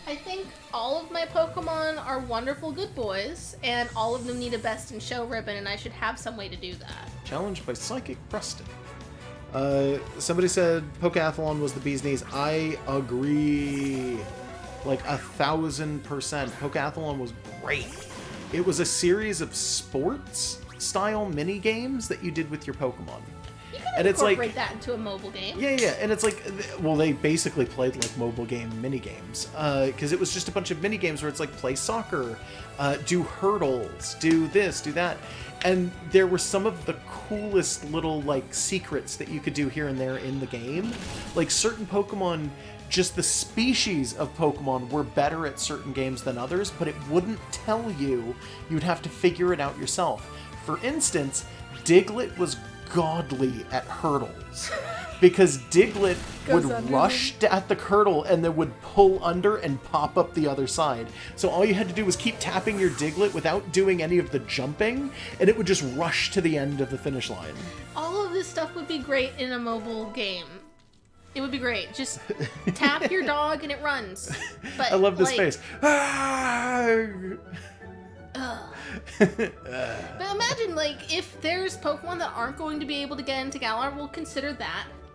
I think all of my Pokemon are wonderful good boys, and all of them need a best in show ribbon, and I should have some way to do that. Challenged by Psychic Preston. Somebody said Pokeathlon was the bee's knees. I agree. Like 1000%. Pokeathlon was great. It was a series of sports-style mini-games that you did with your Pokemon. You can incorporate that into a mobile game. Yeah, and it's like, well, they basically played like mobile game mini-games. Because it was just a bunch of mini-games where it's like, play soccer, do hurdles, do this, do that. And there were some of the coolest little, like, secrets that you could do here and there in the game. Like, certain Pokemon, just the species of Pokemon were better at certain games than others, but it wouldn't tell you. You'd have to figure it out yourself. For instance, Diglett was godly at hurdles. Because Diglett would rush at the hurdle and then would pull under and pop up the other side. So all you had to do was keep tapping your Diglett without doing any of the jumping, and it would just rush to the end of the finish line. All of this stuff would be great in a mobile game. It would be great. Just tap your dog and it runs. But, I love this like, face. But imagine, like, if there's Pokemon that aren't going to be able to get into Galar, we'll consider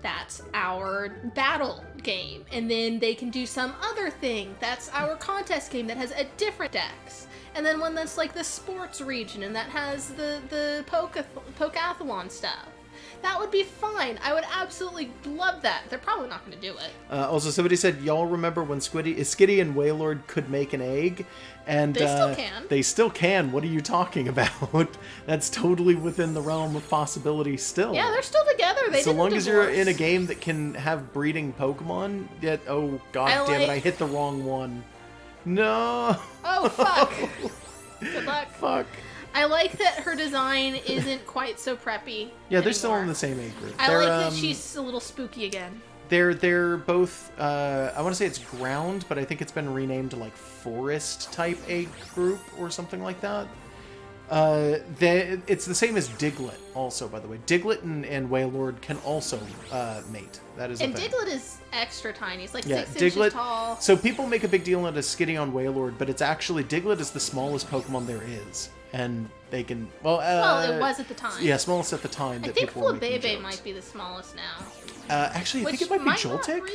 that's our battle game. And then they can do some other thing. That's our contest game that has a different dex. And then one that's like the sports region and that has the Pokeathlon stuff. That would be fine. I would absolutely love that. They're probably not going to do it. Also, somebody said, y'all remember when Skitty and Wailord could make an egg? And they still can. They still can. What are you talking about? That's totally within the realm of possibility still. Yeah, they're still together. So long as you're in a game that can have breeding Pokemon, yet, oh, god damn it, I hit the wrong one. No. Oh, fuck. Good luck. Fuck. I like that her design isn't quite so preppy. Yeah, they're still in the same age group. I like that she's a little spooky again. They're both, I want to say it's ground, but I think it's been renamed to like forest type egg group or something like that. It's the same as Diglett also, by the way. Diglett and Wailord can also mate. That is a thing. And Diglett is extra tiny. It's like 6 inches tall. So people make a big deal out of Skitty on Wailord, but it's actually, Diglett is the smallest Pokemon there is. And they can, well, it was at the time. Yeah, smallest at the time. I think Flabébé might be the smallest now. Actually, I think it might be Joltik.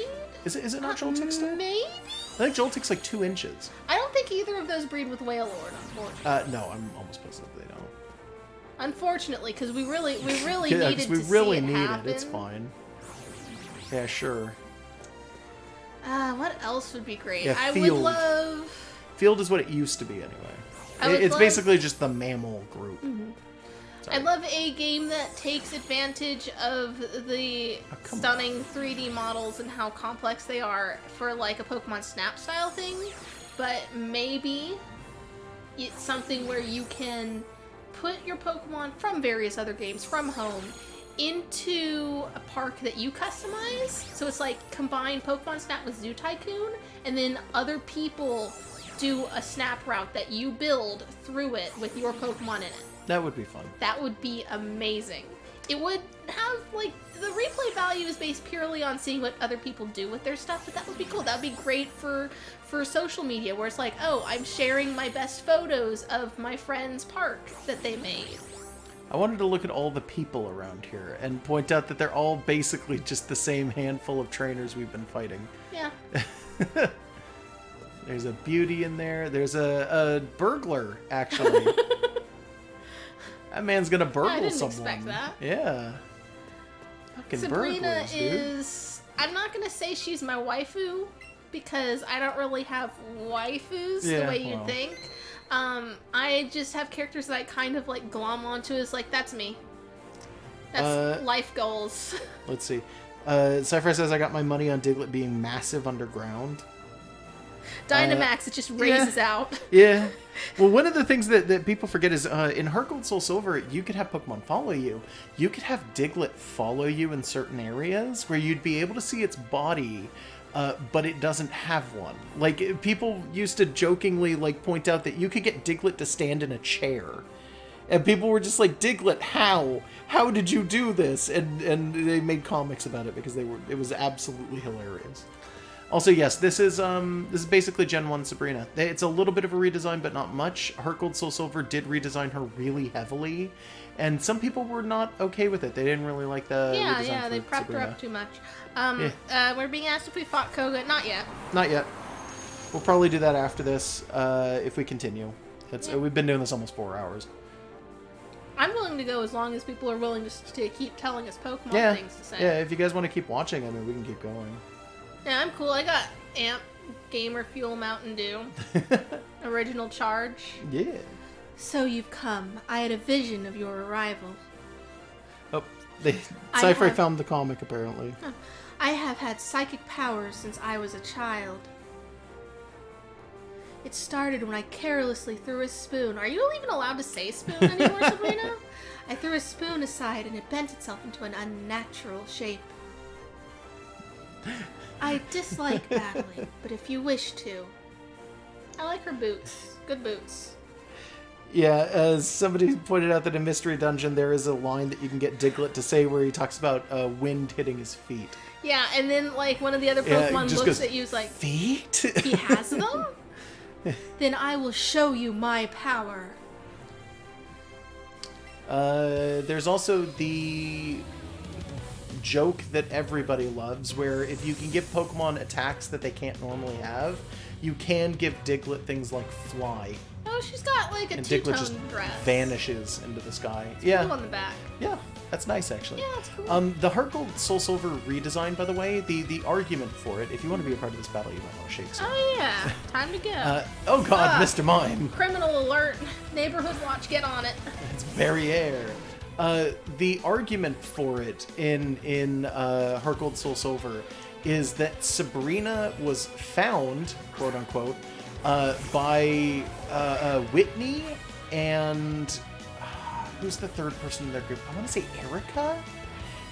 Is it not Joltik still? Maybe? I think Joltik's like 2 inches. I don't think either of those breed with Wailord, unfortunately. No, I'm almost positive they don't. Unfortunately, because we really yeah, needed to really see it need happen. it. It's fine. Yeah, sure. What else would be great? Yeah, I Field. would love... Field is what it used to be, anyway. It's basically just the mammal group. Mm-hmm. I love a game that takes advantage of the stunning 3D models and how complex they are for like a Pokemon Snap style thing, but maybe it's something where you can put your Pokemon from various other games from home into a park that you customize. So it's like combine Pokemon Snap with Zoo Tycoon, and then other people do a Snap route that you build through it with your Pokemon in it. That would be fun. That would be amazing. It would have, like, the replay value is based purely on seeing what other people do with their stuff, but that would be cool. That would be great for social media, where it's like, oh, I'm sharing my best photos of my friend's park that they made. I wanted to look at all the people around here and point out that they're all basically just the same handful of trainers we've been fighting. Yeah. There's a beauty in there. There's a burglar, actually. That man's gonna burgle someone. I didn't expect that. Yeah. Fucking Sabrina burglars, dude. is... I'm not gonna say she's my waifu, because I don't really have waifus the way you'd think. I just have characters that I kind of like glom onto as like, that's me. That's life goals. Let's see. Cypher says, I got my money on Diglett being massive underground. Dynamax, it just raises out. Yeah. Well, one of the things that people forget is in Heart Gold Soul Silver, you could have Pokemon follow you. You could have Diglett follow you in certain areas where you'd be able to see its body, but it doesn't have one. Like, people used to jokingly like point out that you could get Diglett to stand in a chair. And people were just like, Diglett, how? How did you do this? And they made comics about it because it was absolutely hilarious. Also, yes, this is basically Gen 1 Sabrina. It's a little bit of a redesign, but not much. Heart Gold Soul Silver did redesign her really heavily, and some people were not okay with it. They didn't really like the redesign Yeah, for they prepped Sabrina. her up too much. We're being asked if we fought Koga. Not yet. Not yet. We'll probably do that after this, if we continue. We've been doing this almost 4 hours. I'm willing to go as long as people are willing to keep telling us Pokemon things to say. Yeah, if you guys want to keep watching, I mean, we can keep going. Yeah, I'm cool. I got Amp Gamer Fuel Mountain Dew. Original charge. Yeah. So you've come. I had a vision of your arrival. Oh, Cypher found the comic, apparently. I have had psychic powers since I was a child. It started when I carelessly threw a spoon. Are you even allowed to say spoon anymore, Sabrina? I threw a spoon aside and it bent itself into an unnatural shape. I dislike battling, but if you wish to. I like her boots. Good boots. Yeah, as somebody pointed out that in Mystery Dungeon there is a line that you can get Diglett to say where he talks about wind hitting his feet. Yeah, and then like one of the other Pokemon looks goes, at you like, feet? He has them? Then I will show you my power. There's also the joke that everybody loves, where if you can give Pokemon attacks that they can't normally have, you can give Diglett things like fly. Oh, she's got like a And Diglett just two-tone dress. vanishes into the sky. It's Yeah. blue on the back. Yeah, that's nice actually. Yeah, that's cool. The Heart Gold Soul Silver redesign, by the way, the argument for it, if you want to be a part of this battle, you might want to shake some. Oh yeah, time to go. Oh god, Mr. Mime. Criminal alert. Neighborhood watch, get on it. It's Barriere. The argument for it in Heart Gold Soul Silver is that Sabrina was found, quote unquote, by Whitney and who's the third person in their group? I want to say Erica.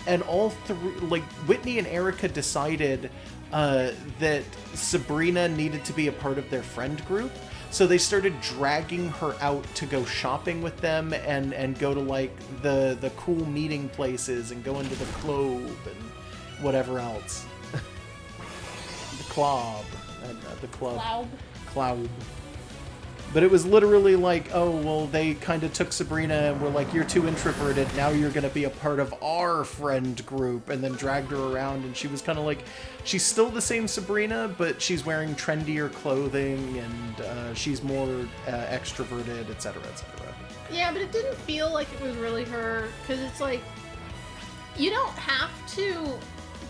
And all three, like Whitney and Erica, decided that Sabrina needed to be a part of their friend group. So they started dragging her out to go shopping with them and go to like the cool meeting places and go into the club and whatever else. The club and the club. Cloud. But it was literally like, oh, well, they kind of took Sabrina and were like, you're too introverted, now you're going to be a part of our friend group, and then dragged her around, and she was kind of like, she's still the same Sabrina, but she's wearing trendier clothing, and she's more extroverted, etc., etc. Yeah, but it didn't feel like it was really her, because it's like, you don't have to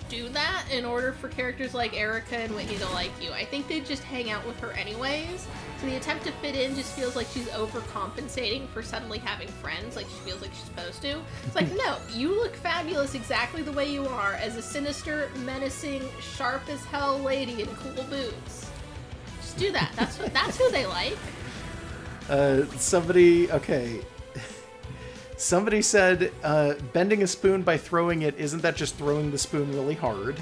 do that in order for characters like Erica and Whitney to like you. I think they just hang out with her anyways. So the attempt to fit in just feels like she's overcompensating for suddenly having friends, like she feels like she's supposed to. It's like, no, you look fabulous exactly the way you are, as a sinister, menacing, sharp as hell lady in cool boots. Just do that. That's who they like. Somebody said, bending a spoon by throwing it, isn't that just throwing the spoon really hard?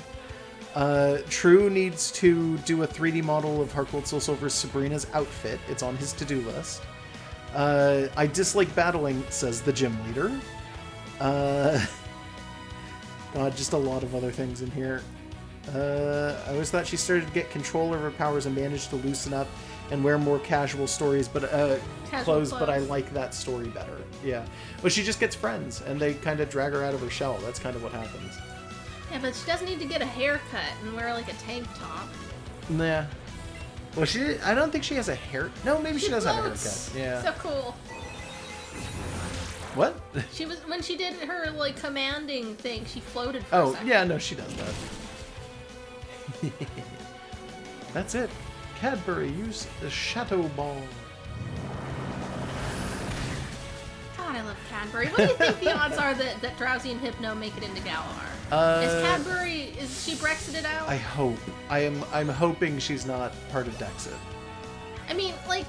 True needs to do a 3D model of Heart Gold Soul Silver's Sabrina's outfit. It's on his to-do list. I dislike battling, says the gym leader. God, just a lot of other things in here. I always thought she started to get control over her powers and managed to loosen up and wear more casual clothes, but I like that story better. Yeah. Well, she just gets friends, and they kind of drag her out of her shell. That's kind of what happens. Yeah, but she doesn't need to get a haircut and wear like a tank top. Nah. Well, I don't think she has a hair. No, maybe she does have a haircut. Yeah. So cool. What? She was when she did her like commanding thing. She floated for a second. Yeah, no, she does that. That's it. Cadbury, use the Shadow Ball. God, I love Cadbury. What do you think the odds are that Drowsy and Hypno make it into Galar? Is Cadbury, is she Brexited out? I hope. I'm hoping she's not part of Dexit. I mean, like,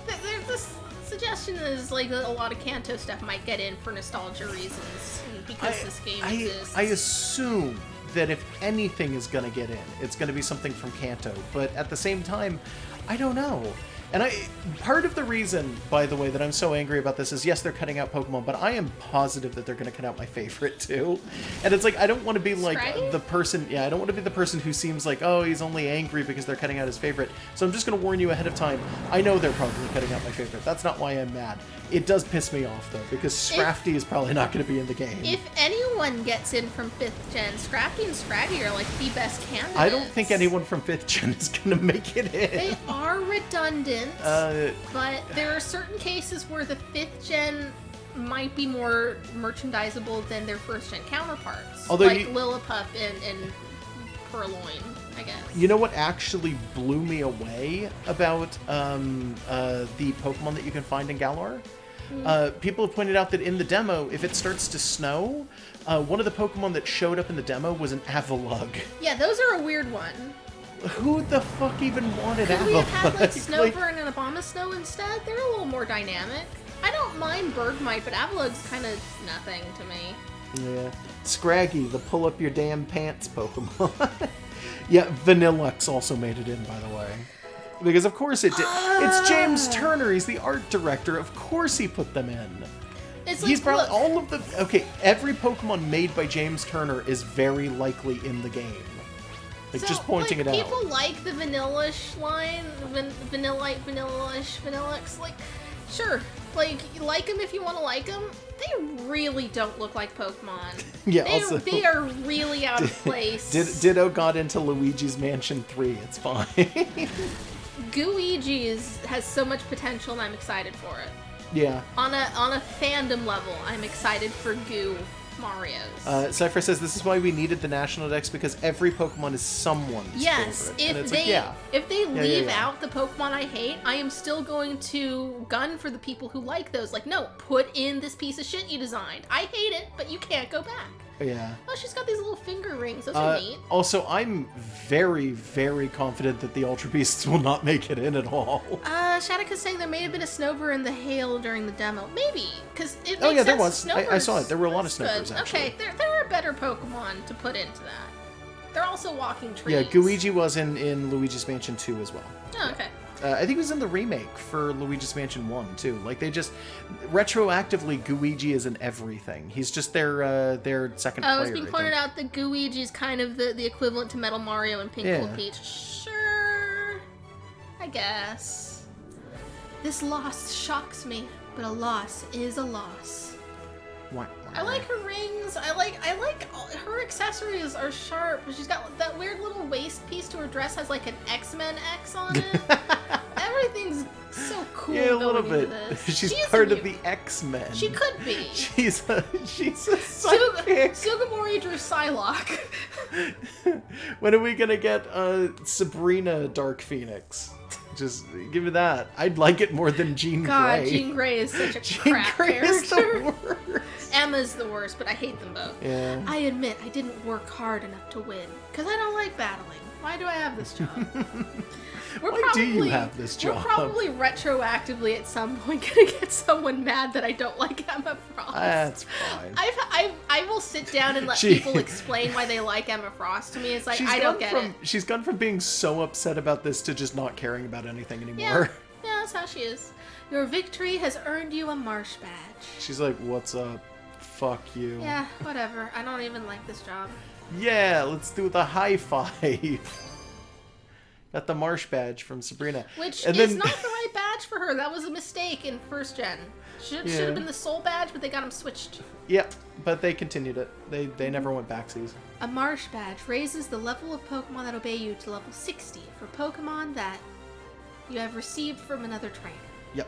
this suggestion is like a lot of Kanto stuff might get in for nostalgia reasons because this game exists. I assume that if anything is going to get in, it's going to be something from Kanto. But at the same time, I don't know. And part of the reason, by the way, that I'm so angry about this is, yes, they're cutting out Pokemon, but I am positive that they're going to cut out my favorite, too. And it's like, I don't want to be like Scraggy? the person, I don't want to be the person who seems like, oh, he's only angry because they're cutting out his favorite. So I'm just going to warn you ahead of time. I know they're probably cutting out my favorite. That's not why I'm mad. It does piss me off, though, because Scrafty is probably not going to be in the game. If anyone gets in from 5th gen, Scrafty and Scraggy are like the best candidates. I don't think anyone from 5th gen is going to make it in. They are redundant, but there are certain cases where the 5th gen might be more merchandisable than their 1st gen counterparts. Although like Lillipup and Purloin, I guess. You know what actually blew me away about the Pokemon that you can find in Galar? People have pointed out that in the demo, if it starts to snow, one of the Pokemon that showed up in the demo was an Avalugg. Yeah, those are a weird one. Who the fuck even wanted Avalugg? Could we have had like Snover and Abomasnow instead? They're a little more dynamic. I don't mind Bergmite, but Avalugg's kind of nothing to me. Yeah. Scraggy, the pull up your damn pants Pokemon. Yeah, Vanillux also made it in, by the way. Because of course it did. It's James Turner, he's the art director. Of course he put them in. It's He's like, probably all of the... Okay, every Pokemon made by James Turner is very likely in the game. Like, so, just pointing it out. People like the Vanillish line, Vanillite, Vanillish, Vanillux, like, sure. Like, you like them if you want to like them. They really don't look like Pokemon. Yeah, they are really out of place. Ditto got into Luigi's Mansion 3. It's fine. Gooigi has so much potential, and I'm excited for it. Yeah. On a fandom level, I'm excited for Goo Marios. Cypher says this is why we needed the National Dex, because every Pokemon is someone's favorite. If they leave out the Pokemon I hate, I am still going to gun for the people who like those. Like, no, put in this piece of shit you designed. I hate it, but you can't go back. Yeah. Oh, she's got these little finger rings. Those are neat. Also, I'm very, very confident that the Ultra Beasts will not make it in at all. Shattuck's saying there may have been a Snover in the hail during the demo. Maybe, because it makes Oh yeah, there sense. was. I saw it. There were a lot of Snovers, actually. Okay, there are better Pokemon to put into that. They're also walking trees. Yeah, Gooigi was in Luigi's Mansion 2 as well. Oh, okay. I think it was in the remake for Luigi's Mansion 1, too. Like, they just... Retroactively, Gooigi is in everything. He's just their second player, it's being pointed out that Gooigi is kind of the equivalent to Metal Mario and Pink Gold Peach. Sure. I guess. This loss shocks me, but a loss is a loss. I like her rings. I like her accessories are sharp. She's got that weird little waist piece to her dress, has like an X-Men X on it. Everything's so cool. Yeah, a little bit. She's part of the X-Men. She could be. She's a sidekick. Sugimori drew Psylocke. When are we gonna get Sabrina Dark Phoenix? Just give me that. I'd like it more than Jean Grey. God, Jean Grey is such a crap character. Is the worst. Emma's the worst, but I hate them both. Yeah. I admit I didn't work hard enough to win, because I don't like battling. Why do I have this job? Why do you have this job? We're probably retroactively at some point gonna get someone mad that I don't like Emma Frost. That's fine. I will sit down and let people explain why they like Emma Frost to me. It's like, I don't get it. She's gone from being so upset about this to just not caring about anything anymore. Yeah, that's how she is. Your victory has earned you a marsh badge. She's like, what's up? Fuck you. Yeah, whatever. I don't even like this job. Yeah, let's do the high five. Got the marsh badge from Sabrina. Which is not the right badge for her. That was a mistake in 1st gen. Should have been the soul badge, but they got them switched. Yep, but they continued it. They never went backsies. A marsh badge raises the level of Pokemon that obey you to level 60 for Pokemon that you have received from another trainer. Yep.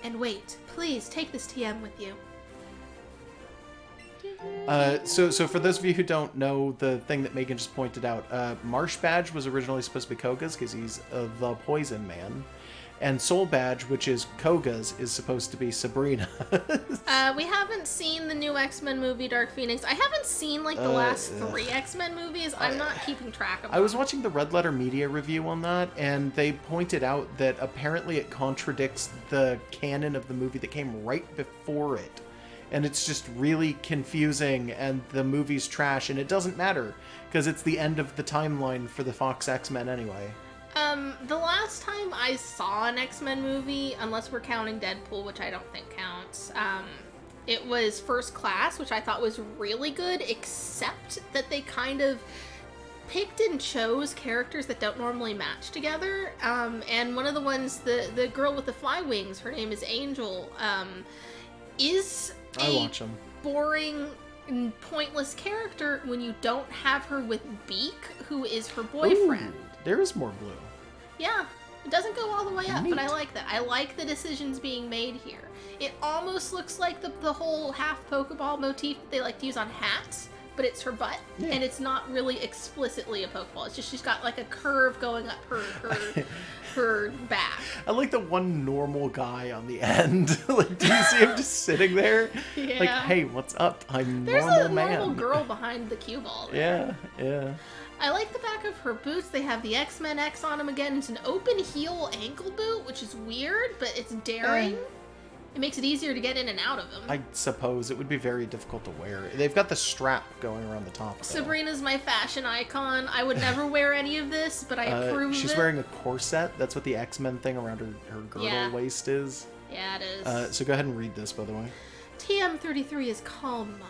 And wait, please take this TM with you. So for those of you who don't know, the thing that Megan just pointed out, Marsh Badge was originally supposed to be Koga's because he's the Poison Man. And Soul Badge, which is Koga's, is supposed to be Sabrina. We haven't seen the new X-Men movie, Dark Phoenix. I haven't seen, like, the last 3 X-Men movies. I'm not keeping track of them. I was watching the Red Letter Media review on that, and they pointed out that apparently it contradicts the canon of the movie that came right before it. And it's just really confusing, and the movie's trash, and it doesn't matter, because it's the end of the timeline for the Fox X-Men anyway. The last time I saw an X-Men movie, unless we're counting Deadpool, which I don't think counts, it was First Class, which I thought was really good, except that they kind of picked and chose characters that don't normally match together. And one of the ones, the girl with the fly wings, her name is Angel, is a boring and pointless character when you don't have her with Beak, who is her boyfriend. Ooh, there is more blue. Yeah, it doesn't go all the way up, Neat. but I like that. I like the decisions being made here. It almost looks like the whole half Pokeball motif that they like to use on hats, but it's her butt, and it's not really explicitly a Pokeball. It's just she's got like a curve going up her back. I like the one normal guy on the end. Like, do you see him just sitting there? Yeah. Like, hey, what's up? I'm There's normal a man. normal girl behind the cue ball there. Yeah. I like the back of her boots. They have the X-Men X on them again. It's an open heel ankle boot, which is weird, but it's daring. It makes it easier to get in and out of them. I suppose it would be very difficult to wear. They've got the strap going around the top, though. Sabrina's my fashion icon. I would never wear any of this, but I approve of it. She's wearing a corset. That's what the X-Men thing around her girdle waist is. Yeah, it is. So go ahead and read this, by the way. TM33 is Calm Mind.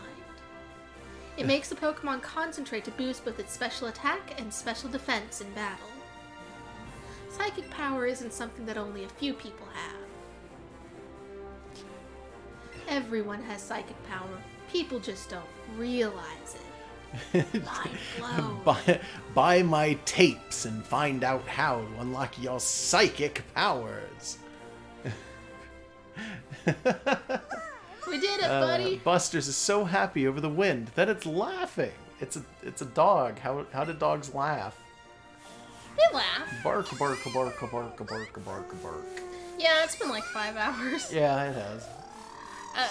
It makes the Pokemon concentrate to boost both its special attack and special defense in battle. Psychic power isn't something that only a few people have. Everyone has psychic power. People just don't realize it. Mind blown. Buy my tapes and find out how to unlock your psychic powers. We did it, buddy. Busters is so happy over the wind that it's laughing. It's a dog. How do dogs laugh? They laugh. Bark, bark, bark, bark, bark, bark, bark. Yeah, it's been like 5 hours. Yeah, it has.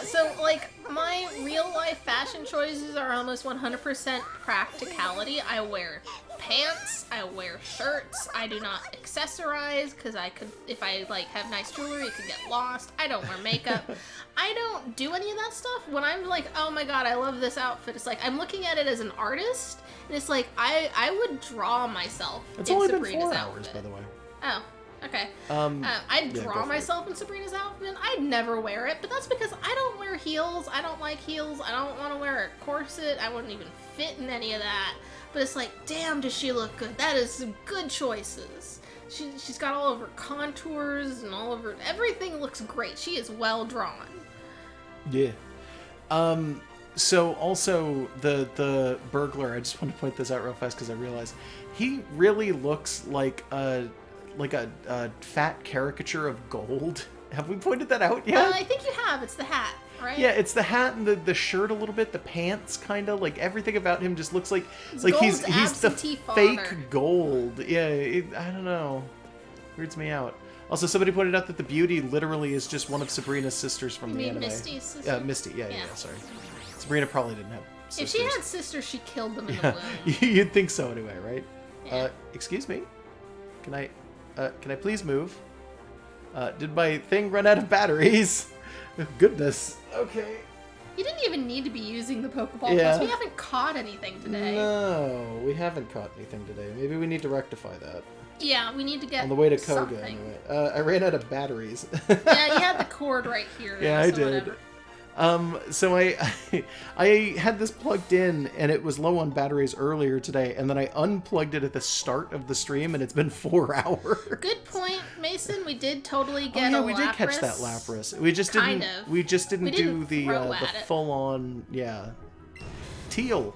So, like, my real-life fashion choices are almost 100% practicality. I wear pants, I wear shirts, I do not accessorize, because I could, if I, like, have nice jewelry, it could get lost. I don't wear makeup. I don't do any of that stuff. When I'm like, oh my god, I love this outfit, it's like, I'm looking at it as an artist, and it's like, I would draw myself it's in only Sabrina's been 4 outfit. hours, by the way. Oh. Okay. Yeah, I'd draw myself in Sabrina's outfit. I'd never wear it, but that's because I don't wear heels. I don't like heels. I don't want to wear a corset. I wouldn't even fit in any of that. But it's like, damn, does she look good? That is some good choices. She's got all of her contours and all of her... Everything looks great. She is well drawn. Yeah. So also the burglar, I just want to point this out real fast because I realized he really looks like a fat caricature of Gold. Have we pointed that out yet? I think you have. It's the hat, right? Yeah, it's the hat and the shirt a little bit, the pants kind of, like everything about him just looks like It's like Gold's he's the absentee fake father. Gold. Yeah, I don't know. Weirds me out. Also, somebody pointed out that the beauty literally is just one of Sabrina's sisters from You the mean anime. Misty's sister? Misty. Yeah, sorry. Sabrina probably didn't have sisters. If she had sisters, she killed them in the womb. You'd think so anyway, right? Yeah. Excuse me? Can I please move? Did my thing run out of batteries? Goodness. Okay. You didn't even need to be using the Pokeball Yeah. Plus. We haven't caught anything today. No, we haven't caught anything today. Maybe we need to rectify that. Yeah, we need to get On the way to Koga, something. anyway. I ran out of batteries. Yeah, you had the cord right here. Yeah, so I did. Whatever. So I had this plugged in and it was low on batteries earlier today, and then I unplugged it at the start of the stream, and it's been 4 hours. Good point, Mason. We did totally get Oh, a yeah, we did catch that Lapras. We just didn't. We just didn't do the full on. Yeah, teal.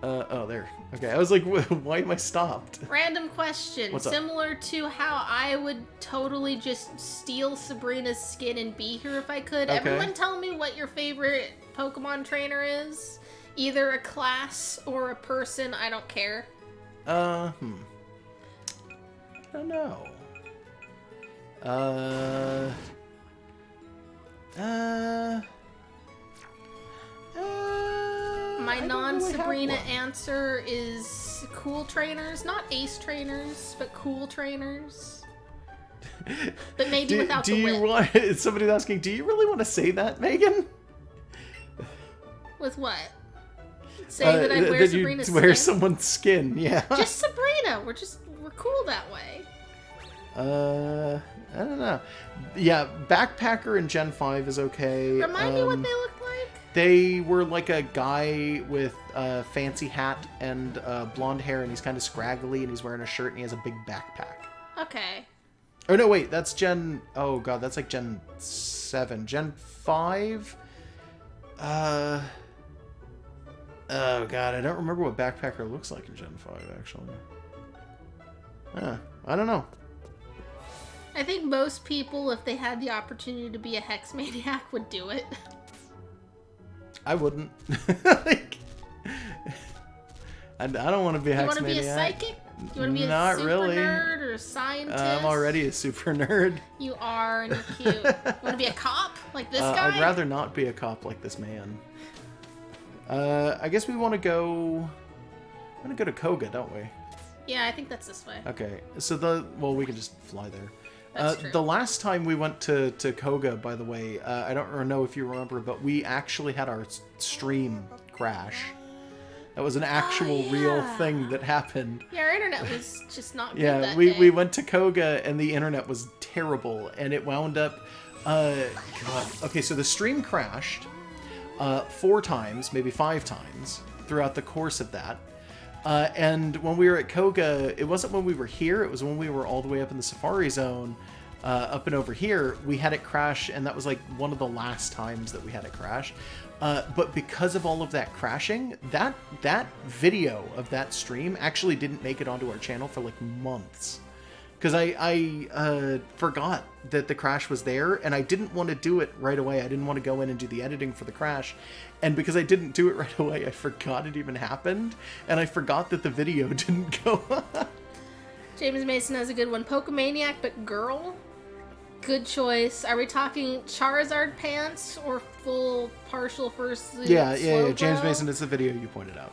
Oh, there. Okay, I was like, why am I stopped? Random question. What's up? Similar to how I would totally just steal Sabrina's skin and be here if I could. Okay. Everyone tell me what your favorite Pokemon trainer is. Either a class or a person. I don't care. I don't know. My non-Sabrina answer is cool trainers. Not ace trainers, but cool trainers. But maybe without the whip. Somebody's asking, do you really want to say that, Megan? With what? Say that I wear that Sabrina's you wear skin? someone's skin, yeah. Just Sabrina. We're cool that way. I don't know. Yeah, Backpacker in Gen 5 is okay. Remind me what they look like? They were like a guy with a fancy hat and blonde hair, and he's kind of scraggly, and he's wearing a shirt, and he has a big backpack. Okay. Oh, no, wait, that's Gen... Oh, God, that's like Gen 7. Gen 5? Oh, God, I don't remember what Backpacker looks like in Gen 5, actually. I don't know. I think most people, if they had the opportunity to be a Hex Maniac, would do it. I wouldn't. Like, I don't want to be a Hex Maniac. You want to be a psychic? You want to be a super nerd or a scientist? I'm already a super nerd. You are, and you're cute. You want to be a cop? Like this guy? I'd rather not be a cop like this man. I guess we want to go... We want to go to Koga, don't we? Yeah, I think that's this way. Okay, so well, we can just fly there. That's true. The last time we went to Koga, by the way, I don't know if you remember, but we actually had our stream crash. That was an actual real thing that happened. Yeah, our internet was just not good Yeah, that we day. went to Koga and the internet was terrible, and it wound up... God. Okay, so the stream crashed 4 times, maybe 5 times, throughout the course of that. And when we were at Koga, it wasn't when we were here, it was when we were all the way up in the Safari Zone, up and over here, we had it crash, and that was like one of the last times that we had it crash. But because of all of that crashing, that video of that stream actually didn't make it onto our channel for like months. Because I forgot that the crash was there, and I didn't want to do it right away. I didn't want to go in and do the editing for the crash. And because I didn't do it right away, I forgot it even happened. And I forgot that the video didn't go up. James Mason has a good one. Pokemaniac, but girl? Good choice. Are we talking Charizard pants or full partial fursuit? Yeah. Slowpoke? James Mason, it's the video you pointed out.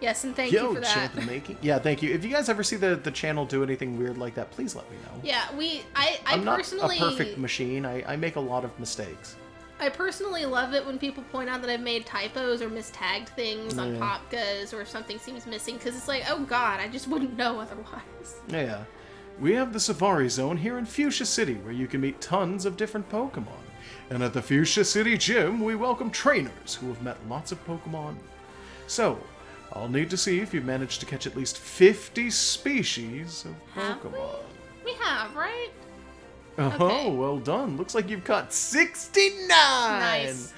Yes, and thank you for that. Champ making. Yeah, thank you. If you guys ever see the channel do anything weird like that, please let me know. Yeah, I'm personally not a perfect machine. I make a lot of mistakes. I personally love it when people point out that I've made typos or mistagged things on Popkas or if something seems missing, because it's like, oh god, I just wouldn't know otherwise. Yeah. We have the Safari Zone here in Fuchsia City, where you can meet tons of different Pokemon. And at the Fuchsia City Gym, we welcome trainers who have met lots of Pokemon. So, I'll need to see if you've managed to catch at least 50 species of Pokemon. We have, right? Oh, Okay. well done. Looks like you've caught 69! Nice.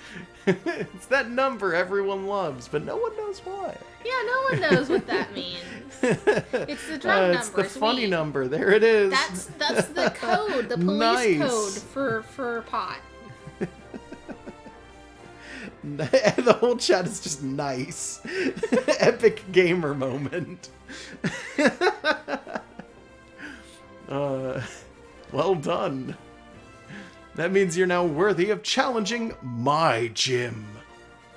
It's that number everyone loves, but no one knows why. Yeah, no one knows what that means. It's the drug number. It's the funny number. There it is. That's the code, the police Nice. code for pot. The whole chat is just nice. Epic gamer moment. Well done. That means you're now worthy of challenging my gym.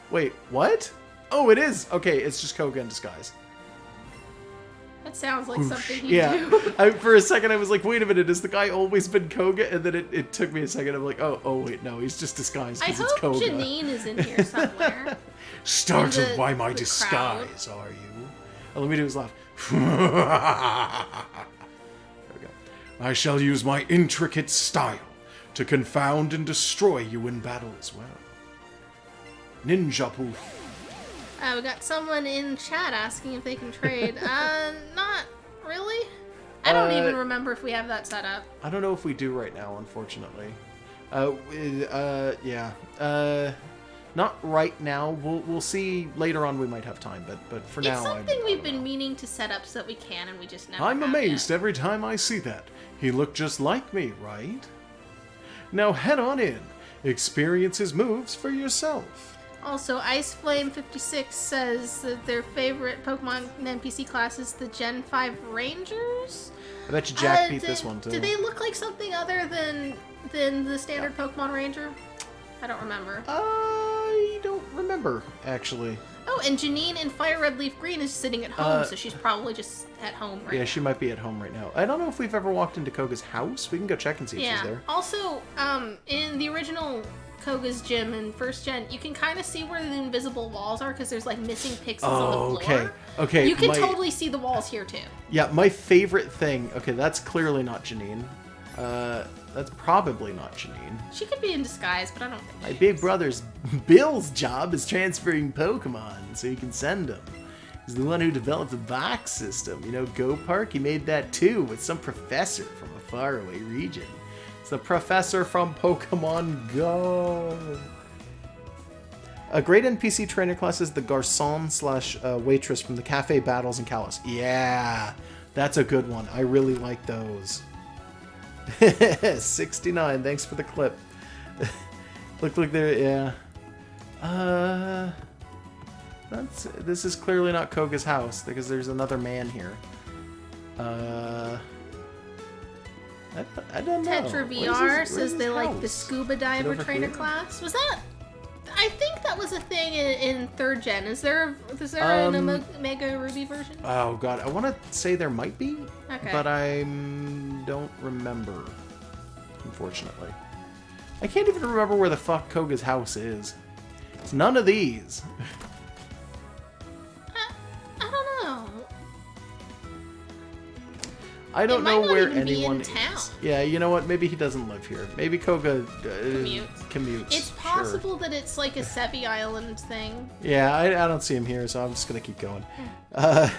Wait, what? Oh, it is. Okay, it's just Koga in disguise. That sounds like something you Yeah. do. For a second, I was like, wait a minute, has the guy always been Koga? And then it took me a second. I'm like, oh, wait, no, he's just disguised I because it's hope Koga. Janine is in here somewhere. Startled The- by my the disguise, are you? Oh, let me do his laugh. There we go. I shall use my intricate style to confound and destroy you in battle as well. Ninja poof. We got someone in chat asking if they can trade. Not really. I don't even remember if we have that set up. I don't know if we do right now, unfortunately. Yeah. Not right now. We'll see later on. We might have time, but for now, It's something I we've don't been know. meaning to set up so that we can, and we just never. I'm have amazed yet. every time I see that. He looked just like me, right? Now head on in. Experience his moves for yourself. Also, Ice Flame 56 says that their favorite Pokemon NPC class is the Gen 5 Rangers. I bet you Jack beat this one too. Do they look like something other than the standard Pokemon Ranger? I don't remember. I don't remember, actually. Oh, and Janine in Fire Red Leaf Green is sitting at home, so she's probably just at home right now. Yeah, she might be at home right now. I don't know if we've ever walked into Koga's house. We can go check and see if she's Yeah. there. Also, in the original Koga's gym in first gen, you can kind of see where the invisible walls are because there's like missing pixels on the floor. Okay. You can totally see the walls here too. Yeah, my favorite thing. Okay, that's clearly not Janine. That's probably not Janine. She could be in disguise, but I don't think My big brother's Bill's job is transferring Pokemon so he can send them. He's the one who developed the box system. You know, Go Park, he made that too with some professor from a faraway region. It's the professor from Pokemon Go. A great NPC trainer class is the Garçon/waitress from the Cafe Battles in Kalos. Yeah, that's a good one. I really like those. 69, thanks for the clip. Look there, yeah. This is clearly not Koga's house because there's another man here. I don't know. Tetra VR says they like the scuba diver trainer class. Was that? I think that was a thing in third gen. Is there an Omega Ruby version? Oh god, I want to say there might be, but I don't remember, unfortunately. I can't even remember where the fuck Koga's house is. It's none of these. I don't know. I don't know where anyone is. Yeah, you know what? Maybe he doesn't live here. Maybe Koga commutes. It's possible that it's like a Sebi Island thing. Yeah, I don't see him here, so I'm just gonna keep going.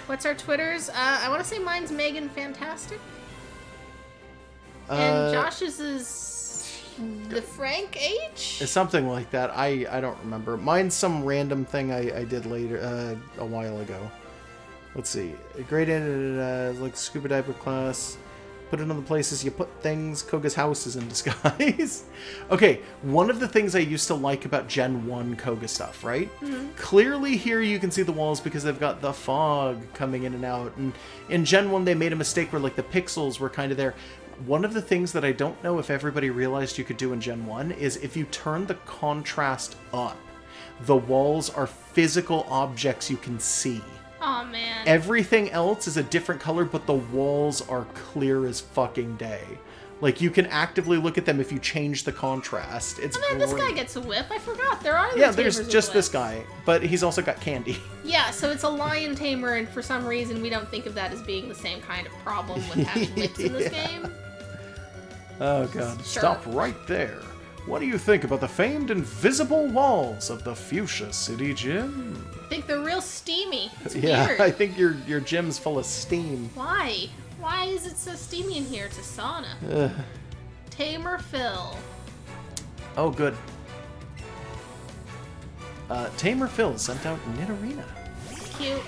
What's our Twitters? I want to say mine's Megan Fantastic. And Josh's is the Frank H? It's something like that. I don't remember. Mine's some random thing I did later, a while ago. Let's see. Great like scuba diver class. Put it in the places you put things. Koga's house is in disguise. Okay, one of the things I used to like about Gen 1 Koga stuff, right? Mm-hmm. Clearly here you can see the walls because they've got the fog coming in and out. And in Gen 1 they made a mistake where like the pixels were kind of there. One of the things that I don't know if everybody realized you could do in Gen 1 is if you turn the contrast up, the walls are physical objects you can see. Oh man. Everything else is a different color, but the walls are clear as fucking day. Like, you can actively look at them if you change the contrast. It's great. This guy gets a whip. I forgot. There are there's just this guy, but he's also got candy. Yeah, so it's a lion tamer, and for some reason we don't think of that as being the same kind of problem with having whips in this game. Oh god, sure. Stop right there. What do you think about the famed invisible walls of the Fuchsia City Gym? I think they're real steamy. It's yeah, weird. I think your gym's full of steam. Why? Why is it so steamy in here? It's a sauna. Tamer Phil. Oh, good. Tamer Phil sent out Nidorina. Cute.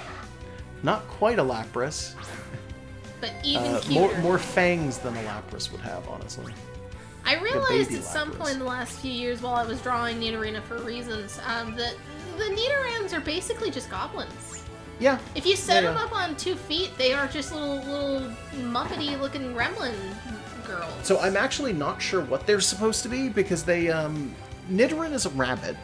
Not quite a Lapras. But even cuter. More fangs than a Lapras would have, honestly. I realized at some point in the last few years while I was drawing Nidorina for reasons, that the Nidorans are basically just goblins. Yeah. If you set them up on 2 feet, they are just little Muppety looking gremlin girls. So I'm actually not sure what they're supposed to be because they Nidorina's a rabbit.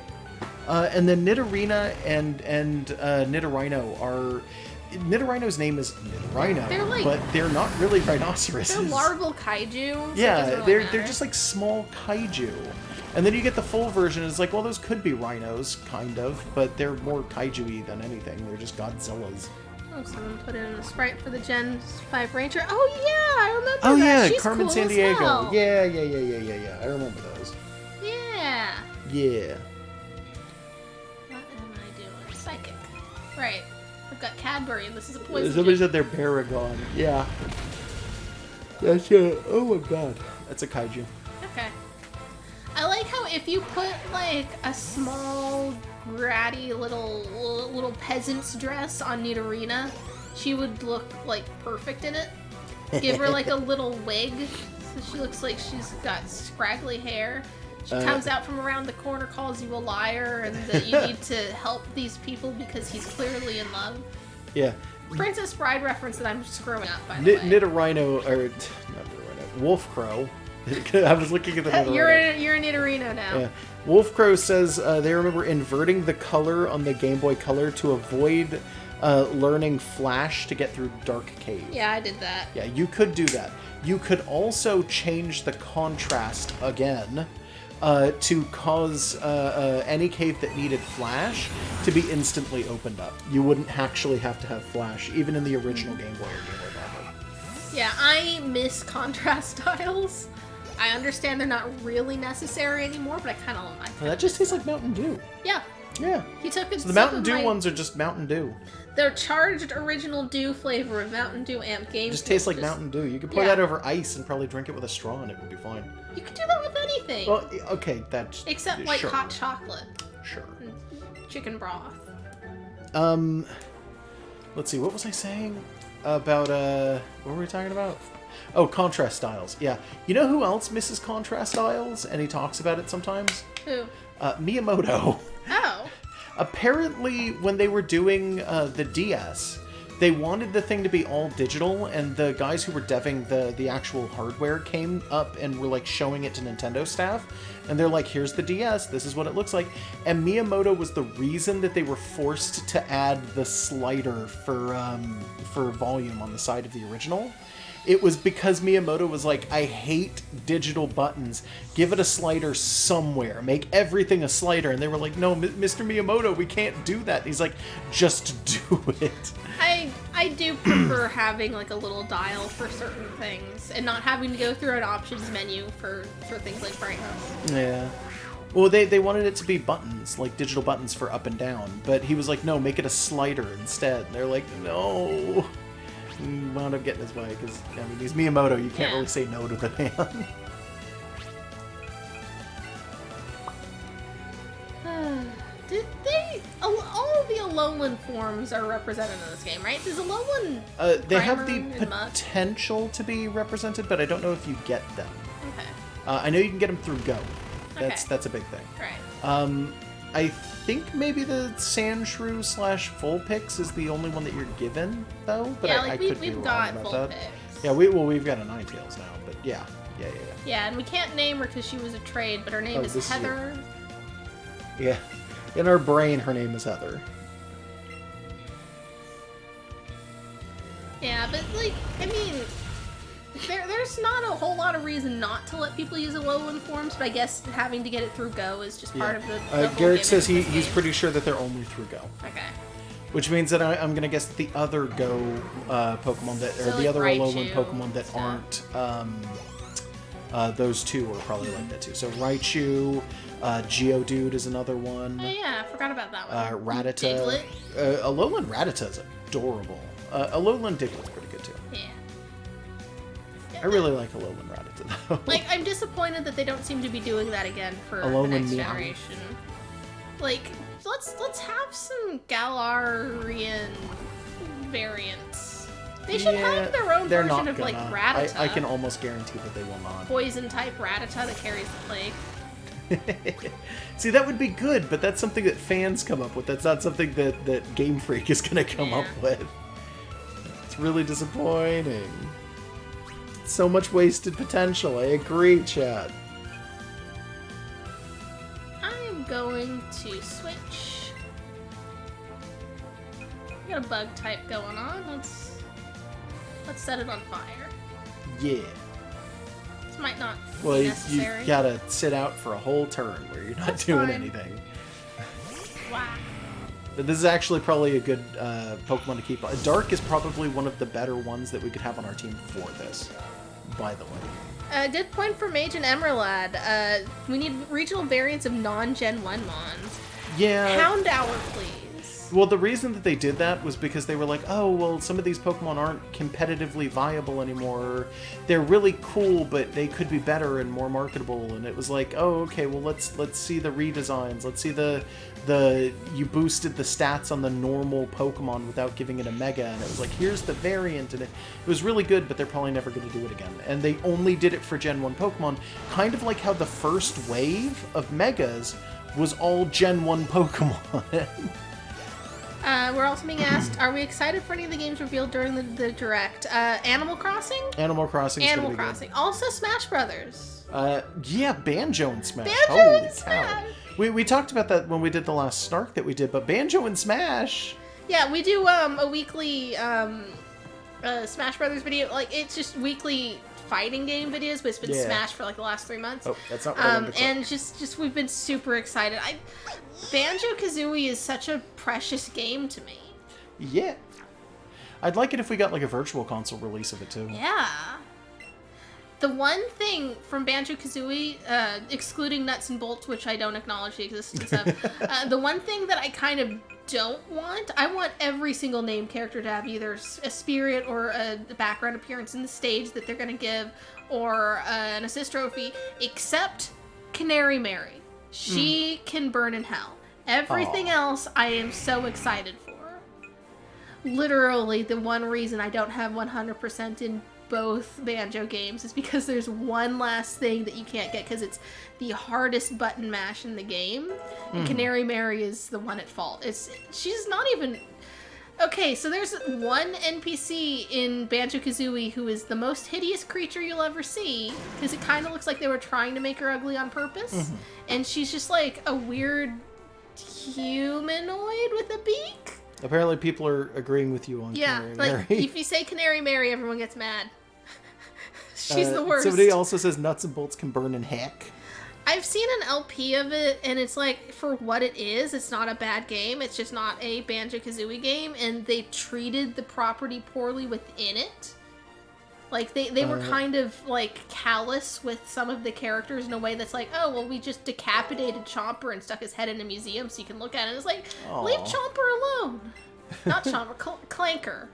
And then Nidorina and Nidorino are... Nidorino's name is Nidorino, but they're not really rhinoceroses. They're larval kaiju. Yeah, so they're just like small kaiju. And then you get the full version, it's like, well, those could be rhinos, kind of, but they're more kaiju-y than anything. They're just Godzillas. Oh, someone put in a sprite for the Gen 5 Ranger. Oh, yeah, I remember that. Oh, yeah, She's Carmen cool Sandiego. As hell. Yeah. I remember those. Yeah. Yeah. What am I doing? Psychic. Right. I've got Cadbury, and this is a poison. Somebody said they're Baragon. Yeah. That's oh my god. That's a kaiju. Okay. I like how if you put, like, a small, bratty little peasant's dress on Nidorina, she would look, like, perfect in it. Give her, like, a little wig, so she looks like she's got scraggly hair. She comes out from around the corner, calls you a liar, and that you need to help these people because he's clearly in love. Yeah. Princess Bride reference that I'm screwing up, by the way. Nidorino, or not Nidorino, Wolf Crow. I was looking at the Nidorino. You're a Nidorino now. Yeah. Wolf Crow says they remember inverting the color on the Game Boy Color to avoid learning Flash to get through Dark Cave. Yeah, I did that. Yeah, you could do that. You could also change the contrast again to cause any cave that needed flash to be instantly opened up. You wouldn't actually have to have flash, even in the original Game Boy or Game Boy Advance. Yeah, I miss contrast styles. I understand they're not really necessary anymore, but I kind of like That just tastes like Mountain Dew. Yeah. Yeah. He took So the Mountain Dew ones are just Mountain Dew. Their charged original Dew flavor of Mountain Dew Amp Game. It just tastes like Mountain Dew. You could pour that over ice and probably drink it with a straw and it would be fine. You could do that with anything. Well, okay, that's... Except, like, sure. hot chocolate. Sure. And chicken broth. Let's see, what was I saying about, what were we talking about? Oh, contrast styles. Yeah. You know who else misses contrast styles? And he talks about it sometimes? Who? Miyamoto. Oh. Apparently, when they were doing the DS, they wanted the thing to be all digital, and the guys who were deving the actual hardware came up and were like showing it to Nintendo staff, and they're like, here's the DS, this is what it looks like. And Miyamoto was the reason that they were forced to add the slider for volume on the side of the original. It was because Miyamoto was like, I hate digital buttons. Give it a slider somewhere. Make everything a slider. And they were like, no, Mr. Miyamoto, we can't do that. And he's like, just do it. I do prefer having like a little dial for certain things and not having to go through an options menu for things like brightness. Yeah. Well, they wanted it to be buttons, like digital buttons for up and down. But he was like, no, make it a slider instead. And they're like, no. Wound up getting his way because I mean he's Miyamoto. You can't really say no to the man. Did they? All of the Alolan forms are represented in this game, right? Does Alolan? They have the Primer and Mud? potential to be represented, but I don't know if you get them. Okay. I know you can get them through Go. That's Okay. that's a big thing. Right. I think maybe the Sandshrew / Vulpix is the only one that you're given, though. But Yeah, I like could be we've wrong got about Vulpix. that. Yeah, we've got a Ninetales now, but yeah. Yeah, and we can't name her because she was a trade, but her name this is is Heather. Yeah, in our brain, her name is Heather. Yeah, but like, I mean, there's not a whole lot of reason not to let people use Alolan forms, but I guess having to get it through Go is just part of the whole Garrick says gimmick of this he's game. pretty sure that they're only through Go. Okay. Which means that I'm going to guess that the other Go Pokemon that, or So, the like, other Alolan Raichu Pokemon that stuff. aren't those two are probably like that too. So Raichu, Geodude is another one. Oh yeah, I forgot about that one. Rattata. Diglett. Alolan Rattata is adorable. Alolan Diglett's pretty good too. Yeah. I really like Alolan Rattata though. Like, I'm disappointed that they don't seem to be doing that again for the Alolan next Meow. generation. Like, let's have some Galarian variants. They should have their own they're version not of like gonna. Rattata. I can almost guarantee that they will not. Poison type Rattata that carries the plague. See, that would be good, but that's something that fans come up with. That's not something that Game Freak is going to come up with. It's really disappointing. So much wasted potential. I agree, Chad. I am going to switch. We got a bug type going on. Let's set it on fire. Yeah. This might not Well, be you necessary. gotta sit out for a whole turn where you're not That's doing fine. anything. Wow. But this is actually probably a good Pokemon to keep. Dark is probably one of the better ones that we could have on our team for this, by the way. Good point for Mage and Emerald. We need regional variants of non-Gen 1 Mons. Yeah. Houndour, please. Well, the reason that they did that was because they were like, oh, well, some of these Pokemon aren't competitively viable anymore. They're really cool, but they could be better and more marketable. And it was like, oh, okay, well, let's see the redesigns. Let's see the you boosted the stats on the normal Pokemon without giving it a Mega. And it was like, here's the variant. And it was really good, but they're probably never going to do it again. And they only did it for Gen 1 Pokemon, kind of like how the first wave of Megas was all Gen 1 Pokemon. We're also being asked, are we excited for any of the games revealed during the Direct? Animal Crossing? Animal Crossing. Animal Crossing. Also Smash Brothers. Yeah, Banjo and Smash. Banjo Holy and cow. Smash. We talked about that when we did the last Snark that we did, but Banjo and Smash. Yeah, we do a weekly Smash Brothers video. Like, it's just weekly fighting game videos, but it's been Smash for like the last 3 months. Oh, that's not what I wanted to and just we've been super excited. Banjo-Kazooie is such a precious game to me. Yeah. I'd like it if we got like a virtual console release of it too. Yeah. The one thing from Banjo-Kazooie, excluding Nuts and Bolts, which I don't acknowledge the existence of, the one thing that I kind of don't want, I want every single named character to have either a spirit or a background appearance in the stage that they're going to give, or an assist trophy, except Canary Mary. She can burn in hell. Everything else I am so excited for. Literally, the one reason I don't have 100% in both Banjo games is because there's one last thing that you can't get because it's the hardest button mash in the game. And Canary Mary is the one at fault. She's not even... Okay, so there's one NPC in Banjo-Kazooie who is the most hideous creature you'll ever see, because it kind of looks like they were trying to make her ugly on purpose. And she's just like a weird humanoid with a beak. Apparently people are agreeing with you on Canary Mary. Like, if you say Canary Mary, everyone gets mad. She's the worst. Somebody also says Nuts and Bolts can burn in heck. I've seen an LP of it, and it's like, for what it is, it's not a bad game. It's just not a Banjo-Kazooie game, and they treated the property poorly within it. Like, they were kind of, like, callous with some of the characters in a way that's like, oh, well, we just decapitated Chomper and stuck his head in a museum so you can look at it. It's like, leave Chomper alone. Not Chomper, Clanker.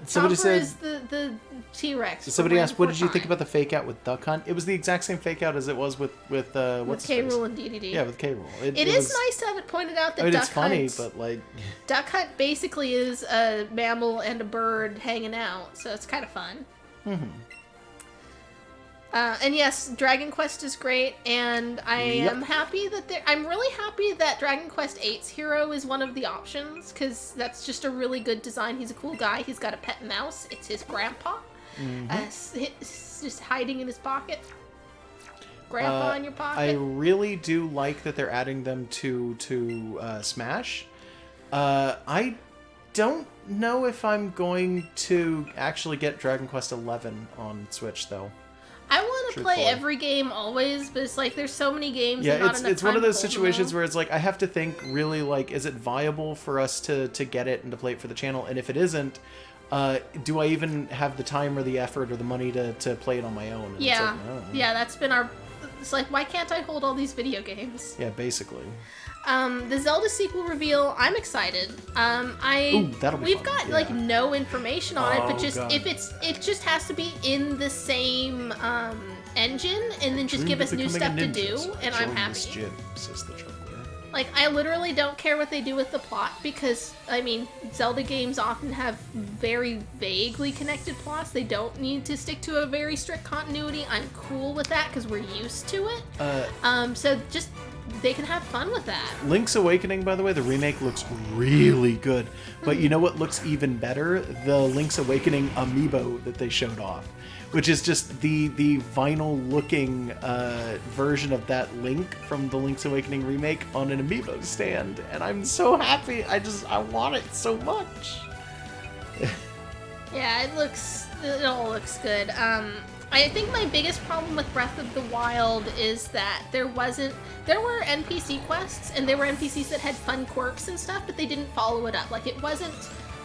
Somebody Chomper said, is the T-Rex. Somebody asked, what did you think about the fake out with Duck Hunt? It was the exact same fake out as it was with what's K. Rool and DDD. Yeah, with K. Rool. It is nice to have it pointed out that it's funny, but like... Duck Hunt basically is a mammal and a bird hanging out, so it's kind of fun. And yes, Dragon Quest is great, and I am happy that I'm really happy that Dragon Quest VIII's hero is one of the options, because that's just a really good design. He's a cool guy. He's got a pet mouse. It's his grandpa. It's just hiding in his pocket. Grandpa in your pocket. I really do like that they're adding them to Smash. I don't know if I'm going to actually get Dragon Quest XI on Switch, though. I want to play every game always, but it's like there's so many games. Yeah, and not enough it's one of time those to situations where it's like I have to think really like, is it viable for us to get it and to play it for the channel? And if it isn't, do I even have the time or the effort or the money to play it on my own? And yeah, it's like, yeah, that's been our. It's like, why can't I hold all these video games? Yeah, basically. The Zelda sequel reveal, I'm excited. That'll be we've fun. got like no information on it, but just God. it just has to be in the same engine, and then just give us new stuff to do, and I'm happy. Says the juggler. Like, I literally don't care what they do with the plot, because, I mean, Zelda games often have very vaguely connected plots. They don't need to stick to a very strict continuity. I'm cool with that, because we're used to it. So just, they can have fun with that. Link's Awakening, by the way, the remake looks really good. But you know what looks even better? The Link's Awakening amiibo that they showed off. Which is just the vinyl-looking version of that Link from the Link's Awakening remake on an amiibo stand, and I'm so happy. I want it so much. Yeah, it all looks good. I think my biggest problem with Breath of the Wild is that there were NPC quests, and there were NPCs that had fun quirks and stuff, but they didn't follow it up. Like, it wasn't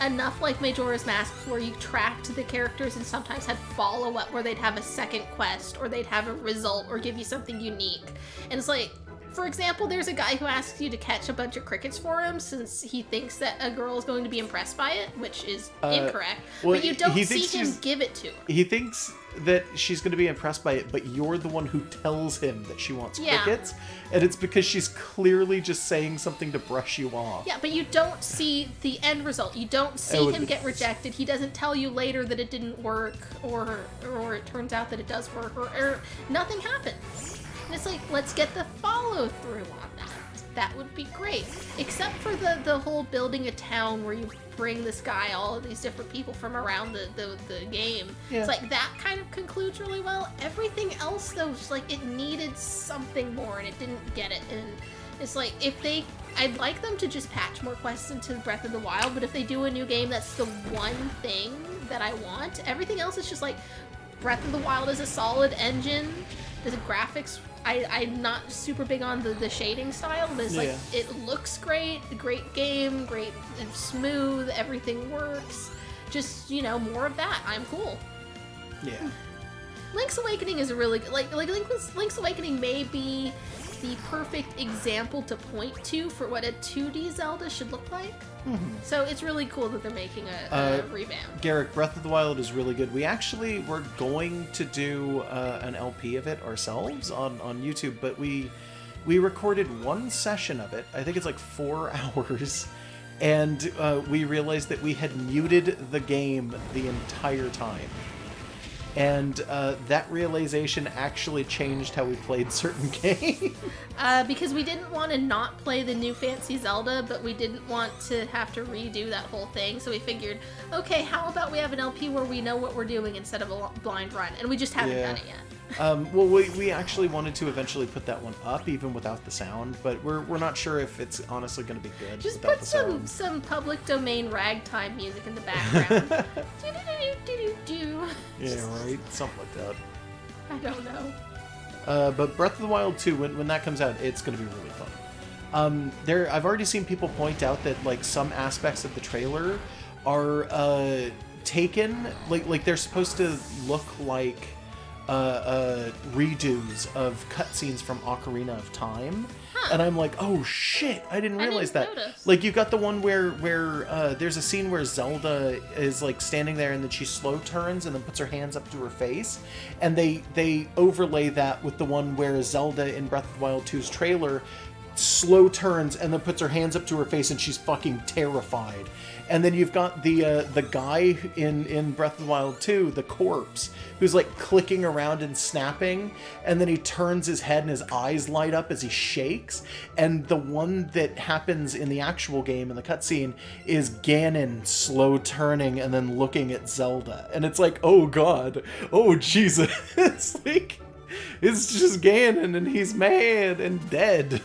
enough like Majora's Mask where you tracked the characters and sometimes had follow-up where they'd have a second quest or they'd have a result or give you something unique. And it's like, for example, there's a guy who asks you to catch a bunch of crickets for him since he thinks that a girl is going to be impressed by it, which is incorrect. Well, but you don't see him give it to her. He thinks that she's going to be impressed by it, but you're the one who tells him that she wants crickets, and it's because she's clearly just saying something to brush you off. Yeah, but you don't see the end result. You don't see him get rejected. He doesn't tell you later that it didn't work, or it turns out that it does work, or nothing happens. And it's like, let's get the follow-through on that. That would be great. Except for the whole building a town where you bring this guy all of these different people from around the game. Yeah. It's like, that kind of concludes really well. Everything else, though, just like, it needed something more, and it didn't get it. And it's like, I'd like them to just patch more quests into Breath of the Wild, but if they do a new game, that's the one thing that I want. Everything else is just like, Breath of the Wild is a solid engine. The graphics, I'm not super big on the shading style, but it's like, it looks great, great game, great and smooth, everything works. Just, you know, more of that. I'm cool. Yeah. Link's Awakening is a really good, Link's Awakening may be the perfect example to point to for what a 2D Zelda should look like. So it's really cool that they're making a revamp. Garrick, Breath of the Wild is really good. We actually were going to do an LP of it ourselves on YouTube, but we recorded one session of it. I think it's like 4 hours. And we realized that we had muted the game the entire time. And that realization actually changed how we played certain games. Because we didn't want to not play the new Fancy Zelda, but we didn't want to have to redo that whole thing. So we figured, okay, how about we have an LP where we know what we're doing instead of a blind run? And we just haven't done it yet. Well, we actually wanted to eventually put that one up, even without the sound, but we're not sure if it's honestly going to be good. Just put some public domain ragtime music in the background. Yeah, right? Something like that. I don't know. But Breath of the Wild 2, when that comes out, it's going to be really fun. I've already seen people point out that like some aspects of the trailer are taken, like they're supposed to look like redos of cutscenes from Ocarina of Time. And I'm like, oh shit, I didn't realize that. Notice. Like, you've got the one where there's a scene where Zelda is like standing there and then she slow turns and then puts her hands up to her face. And they overlay that with the one where Zelda in Breath of the Wild 2's trailer slow turns and then puts her hands up to her face and she's fucking terrified. And then you've got the guy in Breath of the Wild 2, the corpse, who's like clicking around and snapping, and then he turns his head and his eyes light up as he shakes. And the one that happens in the actual game, in the cutscene, is Ganon slow turning and then looking at Zelda. And it's like, oh god, oh Jesus. Like, it's just Ganon and he's mad and dead.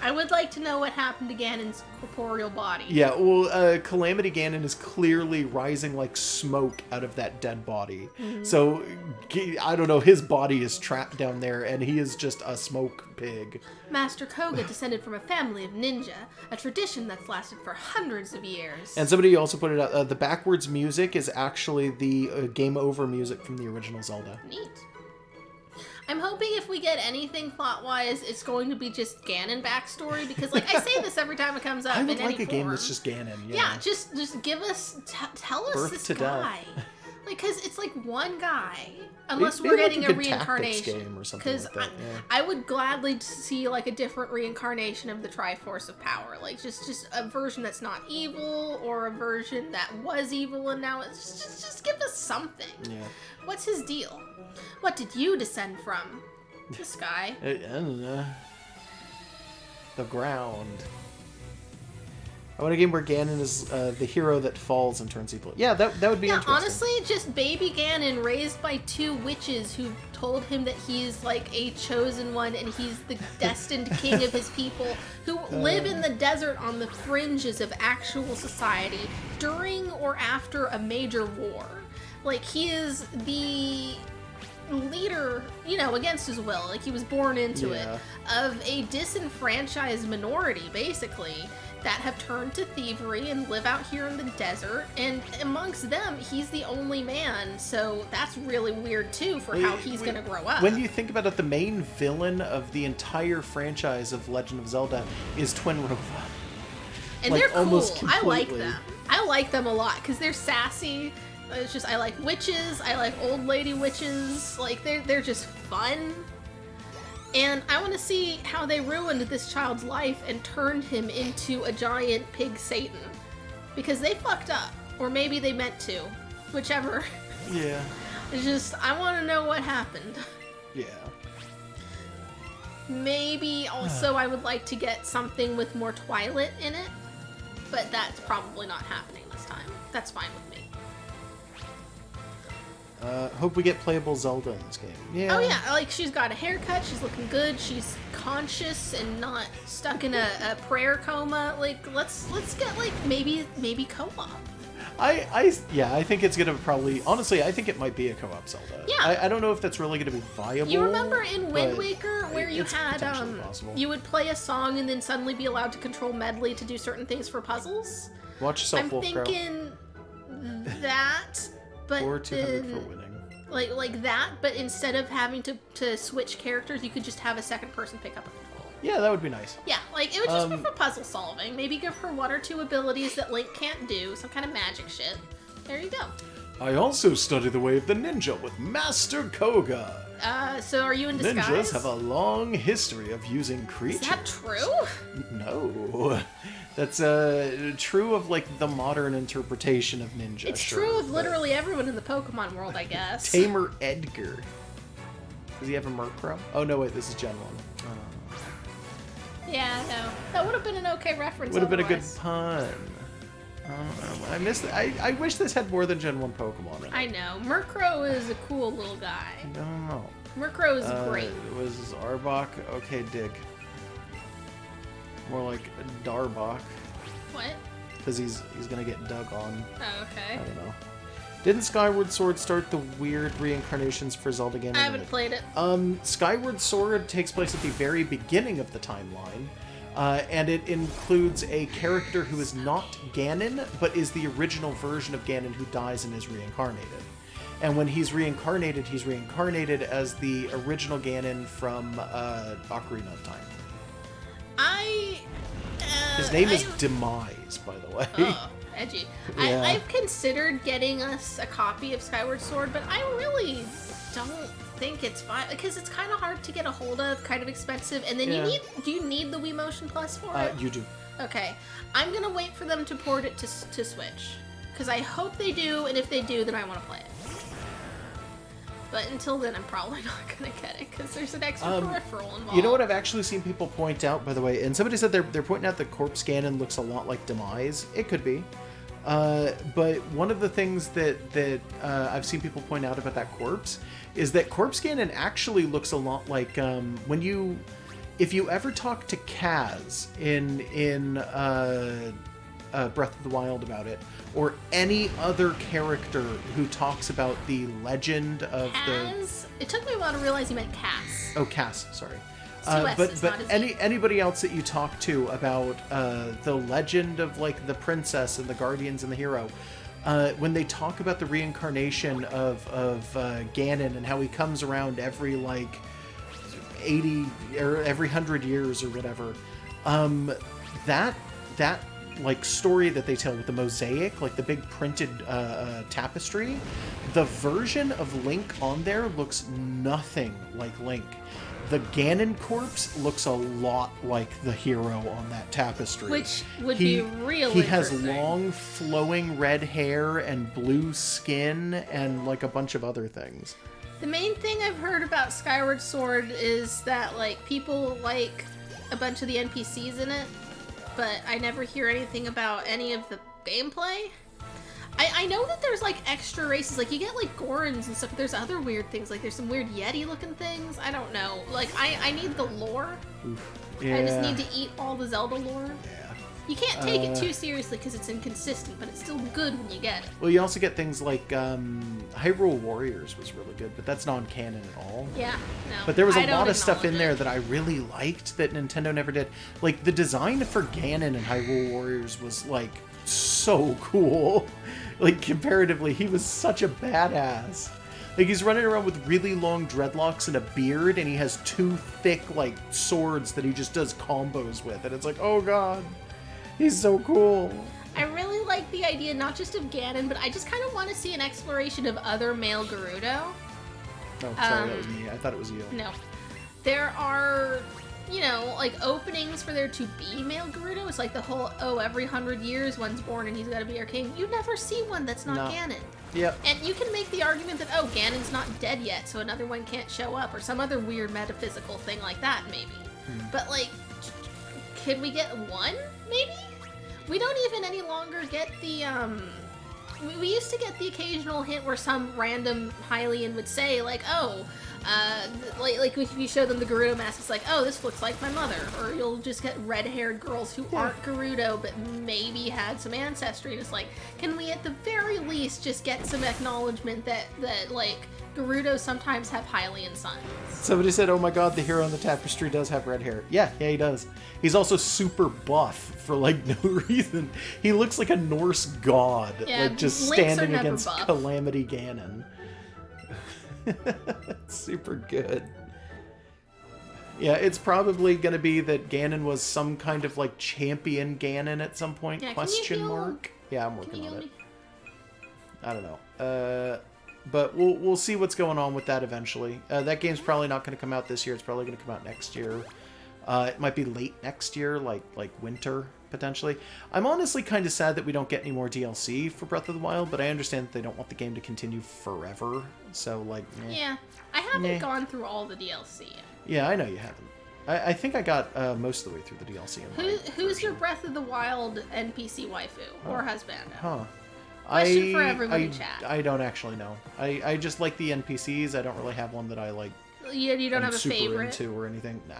I would like to know what happened to Ganon's corporeal body. Yeah, well, Calamity Ganon is clearly rising like smoke out of that dead body. So, I don't know, his body is trapped down there and he is just a smoke pig. Master Koga descended from a family of ninja, a tradition that's lasted for hundreds of years. And somebody also put it out, the backwards music is actually the game over music from the original Zelda. Neat. I'm hoping if we get anything plot-wise, it's going to be just Ganon backstory, because, like, I say this every time it comes up in any form. I would like a game that's just Ganon, yeah. Yeah, just give us, tell us Birth this to guy. Death. Like, because it's, like, one guy. Unless Maybe we're like getting a a good reincarnation. Game or something like that, yeah. I would gladly see, like, a different reincarnation of the Triforce of Power. Like, just a version that's not evil, or a version that was evil and now it's just give us something. Yeah. What's his deal? What did you descend from? The sky. I don't know. The ground. I want a game where Ganon is the hero that falls and turns evil. Yeah, that would be interesting. Honestly, just baby Ganon raised by 2 witches who told him that he's like a chosen one and he's the destined king of his people, who live in the desert on the fringes of actual society during or after a major war. Like, he is the leader, you know, against his will, like he was born into it, of a disenfranchised minority, basically, that have turned to thievery and live out here in the desert, and amongst them, he's the only man, so that's really weird, too, for how he's gonna grow up. When you think about it, the main villain of the entire franchise of Legend of Zelda is Twinrova. And like, they're cool. I like completely. them. I like them a lot, because they're sassy. It's just, I like witches, I like old lady witches, like, they're just fun. And I want to see how they ruined this child's life and turned him into a giant pig Satan. Because they fucked up. Or maybe they meant to. Whichever. Yeah. It's just, I want to know what happened. Yeah. Maybe also I would like to get something with more Twilight in it. But that's probably not happening this time. That's fine with me. Hope we get playable Zelda in this game. Yeah. Oh yeah, like she's got a haircut, she's looking good, she's conscious and not stuck in a prayer coma. Like let's get like maybe co-op. Yeah, I think it's gonna probably. Honestly, I think it might be a co-op Zelda. Yeah. I don't know if that's really gonna be viable. You remember in Wind Waker where you had potentially possible. you would play a song and then suddenly be allowed to control medley to do certain things for puzzles? Watch yourself, I'm Wolf Crow. thinking that, but Or 200 then, for winning. like that, but instead of having to switch characters, you could just have a second person pick up a control. Yeah, that would be nice. Yeah, like it would just be for puzzle solving. Maybe give her 1 or 2 abilities that Link can't do, some kind of magic shit. There you go. I also study the way of the ninja with Master Koga. So are you in disguise? Ninjas have a long history of using creatures. Is that true? No. That's true of like the modern interpretation of ninja. It's sure, true of but- literally everyone in the Pokemon world, I guess. Tamer Edgar. Does he have a Murkrow? Oh no, wait, this is Gen 1. Yeah, no. That would have been an okay reference. Would have been a good otherwise. pun. I missed it. I wish this had more than Gen 1 Pokemon in it. I know. Murkrow is a cool little guy. I don't know. Murkrow is great. Was Arbok? Okay, dig. More like Darbok. What? Because he's gonna get dug on. Oh, okay. I don't know. Didn't Skyward Sword start the weird reincarnations for Zelda Ganon? I haven't played it. Skyward Sword takes place at the very beginning of the timeline, and it includes a character who is not Ganon, but is the original version of Ganon who dies and is reincarnated. And when he's reincarnated as the original Ganon from Ocarina of Time. His name is Demise, by the way. Oh, edgy. Yeah. I've considered getting us a copy of Skyward Sword, but I really don't think it's fine because it's kind of hard to get a hold of, kind of expensive, and then do you need the Wii Motion Plus for it? You do. Okay, I'm gonna wait for them to port it to Switch because I hope they do, and if they do, then I want to play it. But until then, I'm probably not gonna get it because there's an extra peripheral involved. You know what I've actually seen people point out, by the way, and somebody said they're pointing out that Corpse Ganon looks a lot like Demise. It could be. But one of the things that I've seen people point out about that corpse is that Corpse Ganon actually looks a lot like if you ever talk to Kaz in Breath of the Wild about it, or any other character who talks about the legend of Kaz? It took me a while to realize you meant Cass. Oh, Cass, sorry. But Anybody else that you talk to about the legend of like the princess and the guardians and the hero, when they talk about the reincarnation of Ganon and how he comes around every like 80 or every 100 years or whatever, that like story that they tell with the mosaic, like the big printed tapestry, the version of Link on there looks nothing like Link. The Ganon corpse looks a lot like the hero on that tapestry. Which would be real He has interesting. long flowing red hair and blue skin and like a bunch of other things. The main thing I've heard about Skyward Sword is that like people like a bunch of the NPCs in it, but I never hear anything about any of the gameplay. I know that there's like extra races, like you get like Gorons and stuff, but there's other weird things, like there's some weird Yeti looking things. I don't know. Like I need the lore. Yeah. I just need to eat all the Zelda lore. Yeah. You can't take it too seriously because it's inconsistent, but it's still good when you get it. Well, you also get things like Hyrule Warriors was really good, but that's non-canon at all. Yeah, no. But there was I a don't lot of stuff in acknowledge there it. that I really liked that Nintendo never did. Like the design for Ganon in Hyrule Warriors was like so cool. Like comparatively, he was such a badass. Like he's running around with really long dreadlocks and a beard, and he has 2 thick like swords that he just does combos with, and it's like, oh god, he's so cool. I really like the idea not just of Ganon, but I just kind of want to see an exploration of other male Gerudo. Oh, sorry, that was me. I thought it was you. No. There are, you know, like openings for there to be male Gerudo. It's like the whole, every 100 years one's born and he's got to be our king. You never see one that's not No. Ganon. Yep. And you can make the argument that, Ganon's not dead yet, so another one can't show up, or some other weird metaphysical thing like that, maybe. But, like, could we get one, maybe? We don't even any longer get the, we used to get the occasional hint where some random Hylian would say, like, Like if you show them the Gerudo mask, it's like, oh, this looks like my mother. Or you'll just get red-haired girls who aren't Gerudo, but maybe had some ancestry. And it's like, can we at the very least just get some acknowledgement that like, Gerudo sometimes have Hylian sons? Somebody said, oh my god, the hero on the tapestry does have red hair. Yeah, he does. He's also super buff for, like, no reason. He looks like a Norse god, like, just standing against buff. Calamity Ganon. Super good. Yeah, it's probably going to be that Ganon was some kind of, like, champion Ganon at some point, question mark. Yeah, I'm working on it. I don't know. But we'll see what's going on with that eventually. That game's probably not going to come out this year. It's probably going to come out next year. It might be late next year, like winter, potentially. I'm honestly kind of sad that we don't get any more DLC for Breath of the Wild, but I understand that they don't want the game to continue forever. So, like, yeah, I haven't gone through all the DLC yet. Yeah, I know you haven't. I think I got most of the way through the DLC. Who's your Breath of the Wild NPC waifu or husband? Huh. Question for everyone in chat. I don't actually know. I just like the NPCs. I don't really have one that I like. Yeah, you don't have a super favorite into or anything. Nah.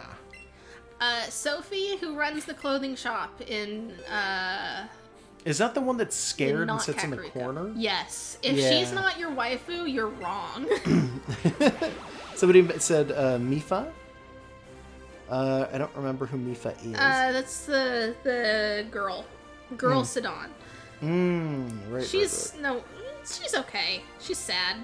Sophie, who runs the clothing shop in is that the one that's scared and sits in the corner? Yes. If she's not your waifu, you're wrong. Somebody said Mipha. I don't remember who Mipha is. That's the girl Sidon. Right. She's she's okay. She's sad.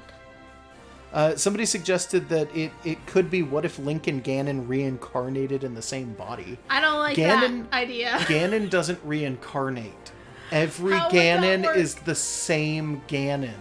Somebody suggested that it could be what if Link and Ganon reincarnated in the same body. I don't like that idea. Ganon doesn't reincarnate. Every Ganon is the same Ganon.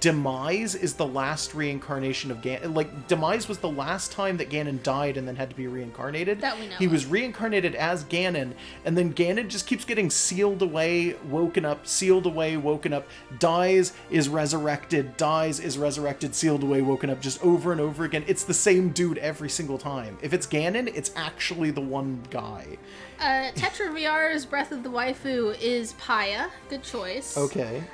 Demise is the last reincarnation of Ganon. Like, Demise was the last time that Ganon died and then had to be reincarnated. That we know. He was reincarnated as Ganon, and then Ganon just keeps getting sealed away, woken up, sealed away, woken up, dies, is resurrected, sealed away, woken up, just over and over again. It's the same dude every single time. If it's Ganon, it's actually the one guy. Tetra VR's Breath of the Waifu is Paya. Good choice. Okay.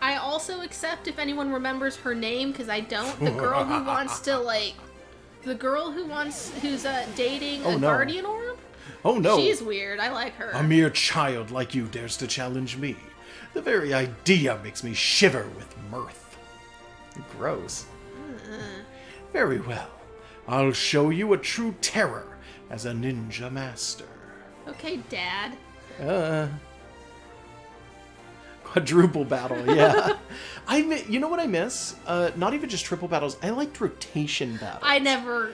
I also accept if anyone remembers her name, because I don't. The girl who wants to, like... The girl who's dating a guardian orb? Oh, no. She's weird. I like her. A mere child like you dares to challenge me. The very idea makes me shiver with mirth. Gross. Very well. I'll show you a true terror as a ninja master. Okay, Dad. Quadruple battle, yeah. You know what I miss? Not even just triple battles. I liked rotation battles. I never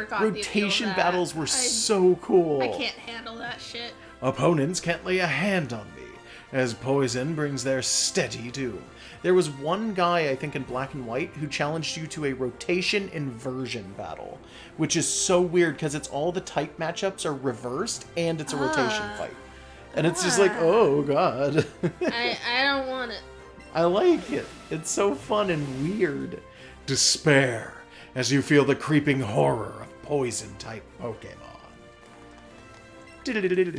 got rotation battles were so cool. I can't handle that shit. Opponents can't lay a hand on me, as poison brings their steady doom. There was one guy, I think in Black and White, who challenged you to a rotation inversion battle, which is so weird because it's all the type matchups are reversed and it's a rotation fight. And it's just like, oh god. I don't want it. I like it. It's so fun and weird. Despair as you feel the creeping horror of poison-type Pokemon.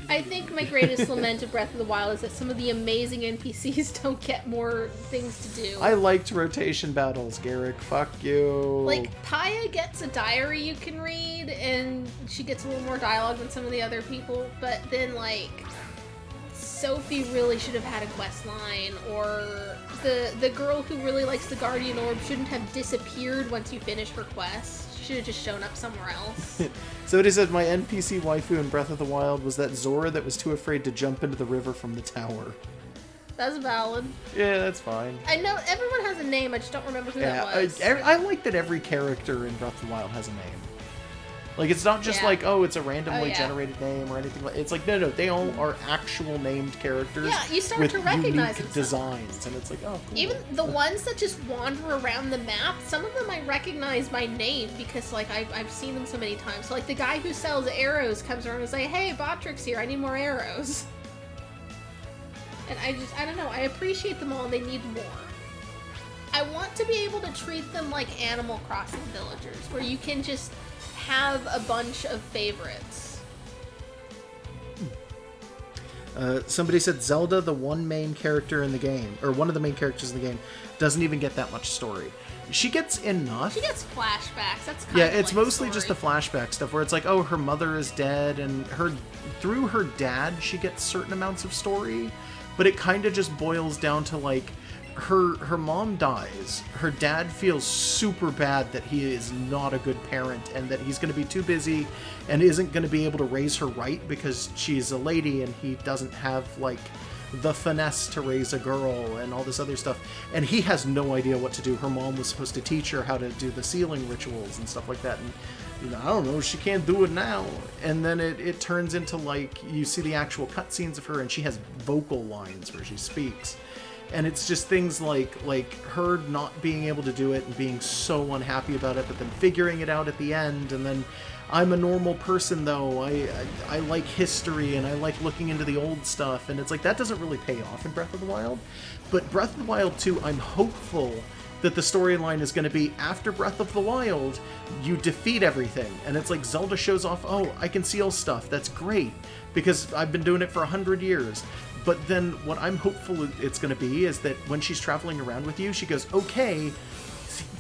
I think my greatest lament of Breath of the Wild is that some of the amazing NPCs don't get more things to do. I liked rotation battles, Garrick. Fuck you. Like, Paya gets a diary you can read, and she gets a little more dialogue than some of the other people, but then, like... Sophie really should have had a quest line, or the girl who really likes the Guardian Orb shouldn't have disappeared once you finish her quest. She should have just shown up somewhere else. Somebody said my NPC waifu in Breath of the Wild was that Zora that was too afraid to jump into the river from the tower. That's valid. Yeah, that's fine. I know everyone has a name, I just don't remember who that was. I like that every character in Breath of the Wild has a name. Like, it's not just like, oh, it's a randomly generated name or anything like. It's like, no, they all are actual named characters. Yeah, you start with to recognize unique designs, and it's like, oh, cool. Even the ones that just wander around the map, some of them I recognize by name because, like, I've seen them so many times. So, like, the guy who sells arrows comes around and is like, hey, Botrix here, I need more arrows. And I don't know, I appreciate them all and they need more. I want to be able to treat them like Animal Crossing villagers, where you can just have a bunch of favorites. Somebody said Zelda, the one main character in the game, or one of the main characters in the game, doesn't even get that much story. She gets enough. She gets flashbacks. That's kind yeah, of it's like mostly the just the flashback stuff where it's like, oh, her mother is dead, and through her dad, she gets certain amounts of story, but it kind of just boils down to like her mom dies. Her dad feels super bad that he is not a good parent and that he's going to be too busy and isn't going to be able to raise her right because she's a lady and he doesn't have like the finesse to raise a girl and all this other stuff. And he has no idea what to do. Her mom was supposed to teach her how to do the sealing rituals and stuff like that. And you know, I don't know, she can't do it now. And then it turns into like, you see the actual cutscenes of her and she has vocal lines where she speaks. And it's just things like her not being able to do it and being so unhappy about it, but then figuring it out at the end. And then I'm a normal person, though. I like history and I like looking into the old stuff. And it's like, that doesn't really pay off in Breath of the Wild. But Breath of the Wild 2, I'm hopeful that the storyline is going to be after Breath of the Wild, you defeat everything. And it's like Zelda shows off, oh, I can seal stuff. That's great. Because I've been doing it for 100 years. But then what I'm hopeful it's going to be is that when she's traveling around with you, she goes, okay,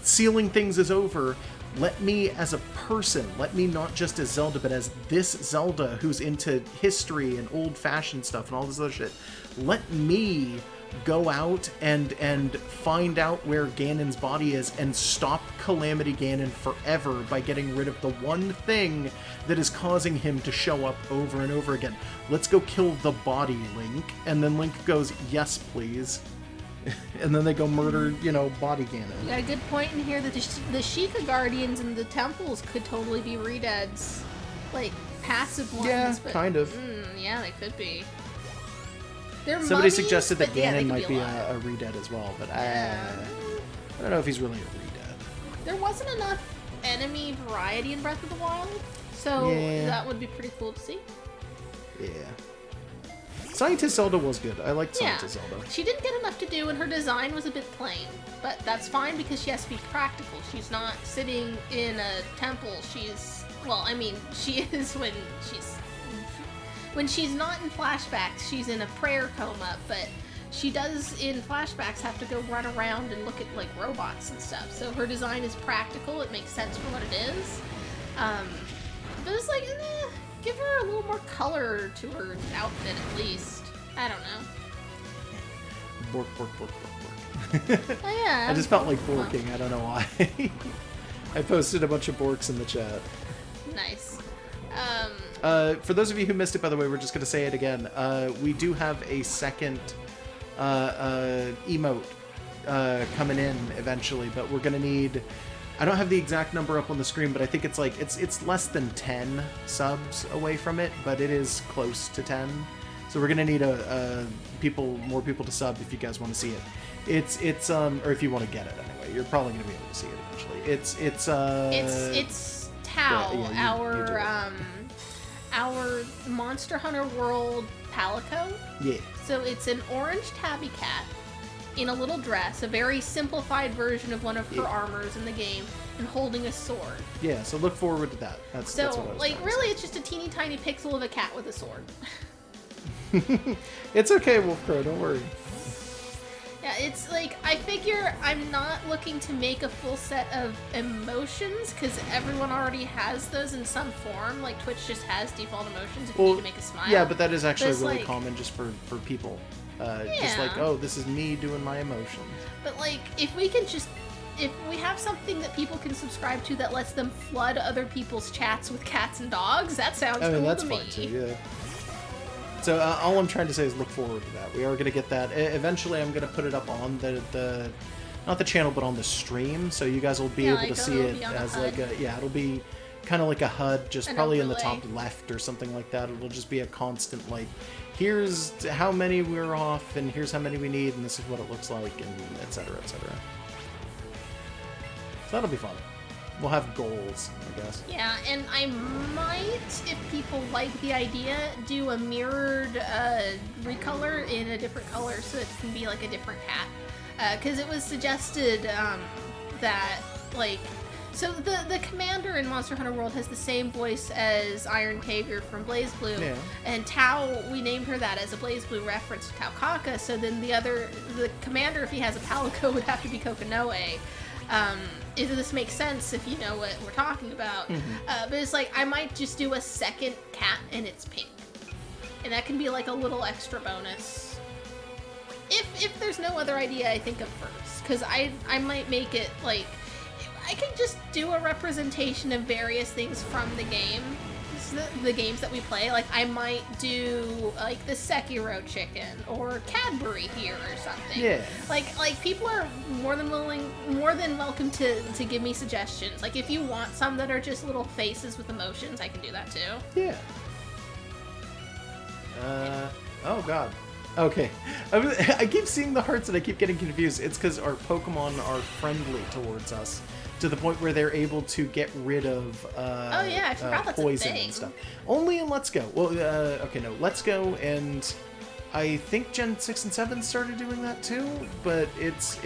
sealing things is over. Let me as a person, let me not just as Zelda, but as this Zelda who's into history and old-fashioned stuff and all this other shit, let me go out and find out where Ganon's body is and stop Calamity Ganon forever by getting rid of the one thing that is causing him to show up over and over again. Let's go kill the body, Link. And then Link goes, yes, please. And then they go murder, you know, body Ganon. You got a good point in here that the Sheikah Guardians in the temples could totally be Redeads. Like, passive ones. Yeah, but, kind of. Yeah, they could be. They're Somebody mummies, suggested that Ganon might be alive. a Redead as well, but I don't know if he's really a Redead. There wasn't enough enemy variety in Breath of the Wild, so that would be pretty cool to see. Yeah. Scientist Zelda was good. I liked Scientist Zelda. She didn't get enough to do, and her design was a bit plain. But that's fine because she has to be practical. She's not sitting in a temple. She's... Well, I mean, she is when she's... When she's not in flashbacks, she's in a prayer coma, but she does, in flashbacks, have to go run around and look at, like, robots and stuff. So her design is practical. It makes sense for what it is. But it's like, give her a little more color to her outfit, at least. I don't know. Bork, bork, bork, bork, bork. Oh, yeah. I just felt like borking. I don't know why. I posted a bunch of borks in the chat. Nice. For those of you who missed it, by the way, we're just going to say it again. We do have a second emote coming in eventually, but we're going to need... I don't have the exact number up on the screen, but I think it's like it's less than 10 subs away from it, but it is close to 10. So we're gonna need more people to sub if you guys want to see it. It's or if you want to get it anyway, you're probably gonna be able to see it eventually. It's Tao, yeah, our Monster Hunter World Palico. Yeah. So it's an orange tabby cat in a little dress, a very simplified version of one of her armors in the game, and holding a sword. Yeah, so look forward to that. That's what I was like, really, it's just a teeny tiny pixel of a cat with a sword. It's okay, Wolfcrow, don't worry. Yeah, it's like, I figure I'm not looking to make a full set of emotions, because everyone already has those in some form. Like, Twitch just has default emotions if you need to make a smile. Yeah, but that is actually really like, common just for people. Just like, oh, this is me doing my emotions. But like, if we have something that people can subscribe to that lets them flood other people's chats with cats and dogs, that sounds cool to me. That's fine too, yeah. So all I'm trying to say is look forward to that. We are going to get that. Eventually, I'm going to put it up on the not the channel, but on the stream, so you guys will be able to see it as like it'll be kind of like a HUD, just probably in the top left or something like that. It'll just be a constant like, here's how many we're off, and here's how many we need, and this is what it looks like, and etc., etc. So that'll be fun. We'll have goals, I guess. Yeah, and I might, if people like the idea, do a mirrored recolor in a different color so it can be like a different cat. Because it was suggested that, like, so the commander in Monster Hunter World has the same voice as Iron Tavior from BlazBlue, and Tao, we named her that as a BlazBlue reference to Tao Kaka, so then the commander, if he has a Palico, would have to be Kokonoe. This makes sense if you know what we're talking about. But it's like, I might just do a second cat and it's pink. And that can be like a little extra bonus. If there's no other idea I think of first. Because I might make it like, I can just do a representation of various things from the game. The games that we play. Like, I might do like the Sekiro chicken or Cadbury here or something. Yeah. Like people are more than welcome to give me suggestions. Like, if you want some that are just little faces with emotions, I can do that too. Yeah. Oh god. Okay. I keep seeing the hearts and I keep getting confused. It's because our Pokemon are friendly towards us to the point where they're able to get rid of oh yeah, I forgot that's poison a thing. and stuff. Only in Let's Go. Well, okay, no, Let's Go, and I think Gen 6 and 7 started doing that too, but it's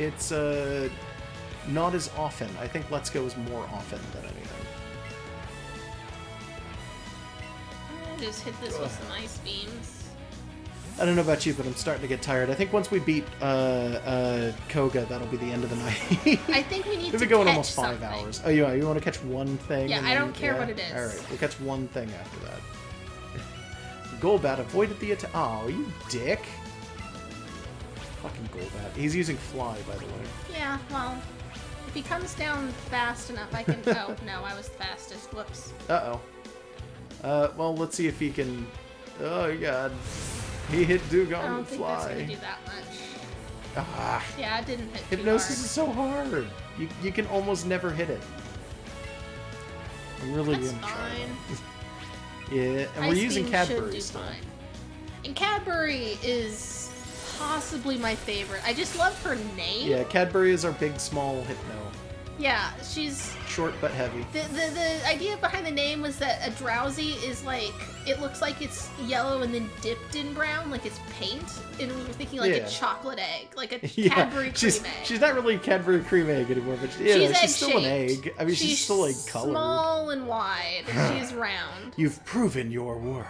not as often. I think Let's Go is more often than anything. I just hit this with some ice beams. I don't know about you, but I'm starting to get tired. I think once we beat Koga, that'll be the end of the night. I think we need to We've been going catch almost 5 something. hours. Oh, yeah, you want to catch one thing? Yeah, and I then- don't care what it is. All right, we'll catch one thing after that. Golbat avoided the attack. Oh, you dick. Fucking Golbat. He's using Fly, by the way. Yeah, well, if he comes down fast enough, I can... Oh, no, I was the fastest. Whoops. Uh-oh. Well, let's see if he can... Oh, God. He hit Dugong I don't with think Fly. that's going to do that much. Ah. Yeah, it didn't hit too Hypnosis hard. is so hard. You can almost never hit it. I'm really That's gonna try. fine. Yeah, and we're Ice using Beam Cadbury should do still. fine. And Cadbury is possibly my favorite. I just love her name. Yeah, Cadbury is our big, small hypno. Yeah, she's... Short but heavy. The idea behind the name was that a Drowsy is like, it looks like it's yellow and then dipped in brown, like it's paint. And we were thinking like Yeah. a chocolate egg, like a Yeah, Cadbury cream she's, egg. she's not really a Cadbury cream egg anymore, but she's still an egg-shaped. egg. I mean, she's still egg colored. Small and wide. She's round. You've proven your worth.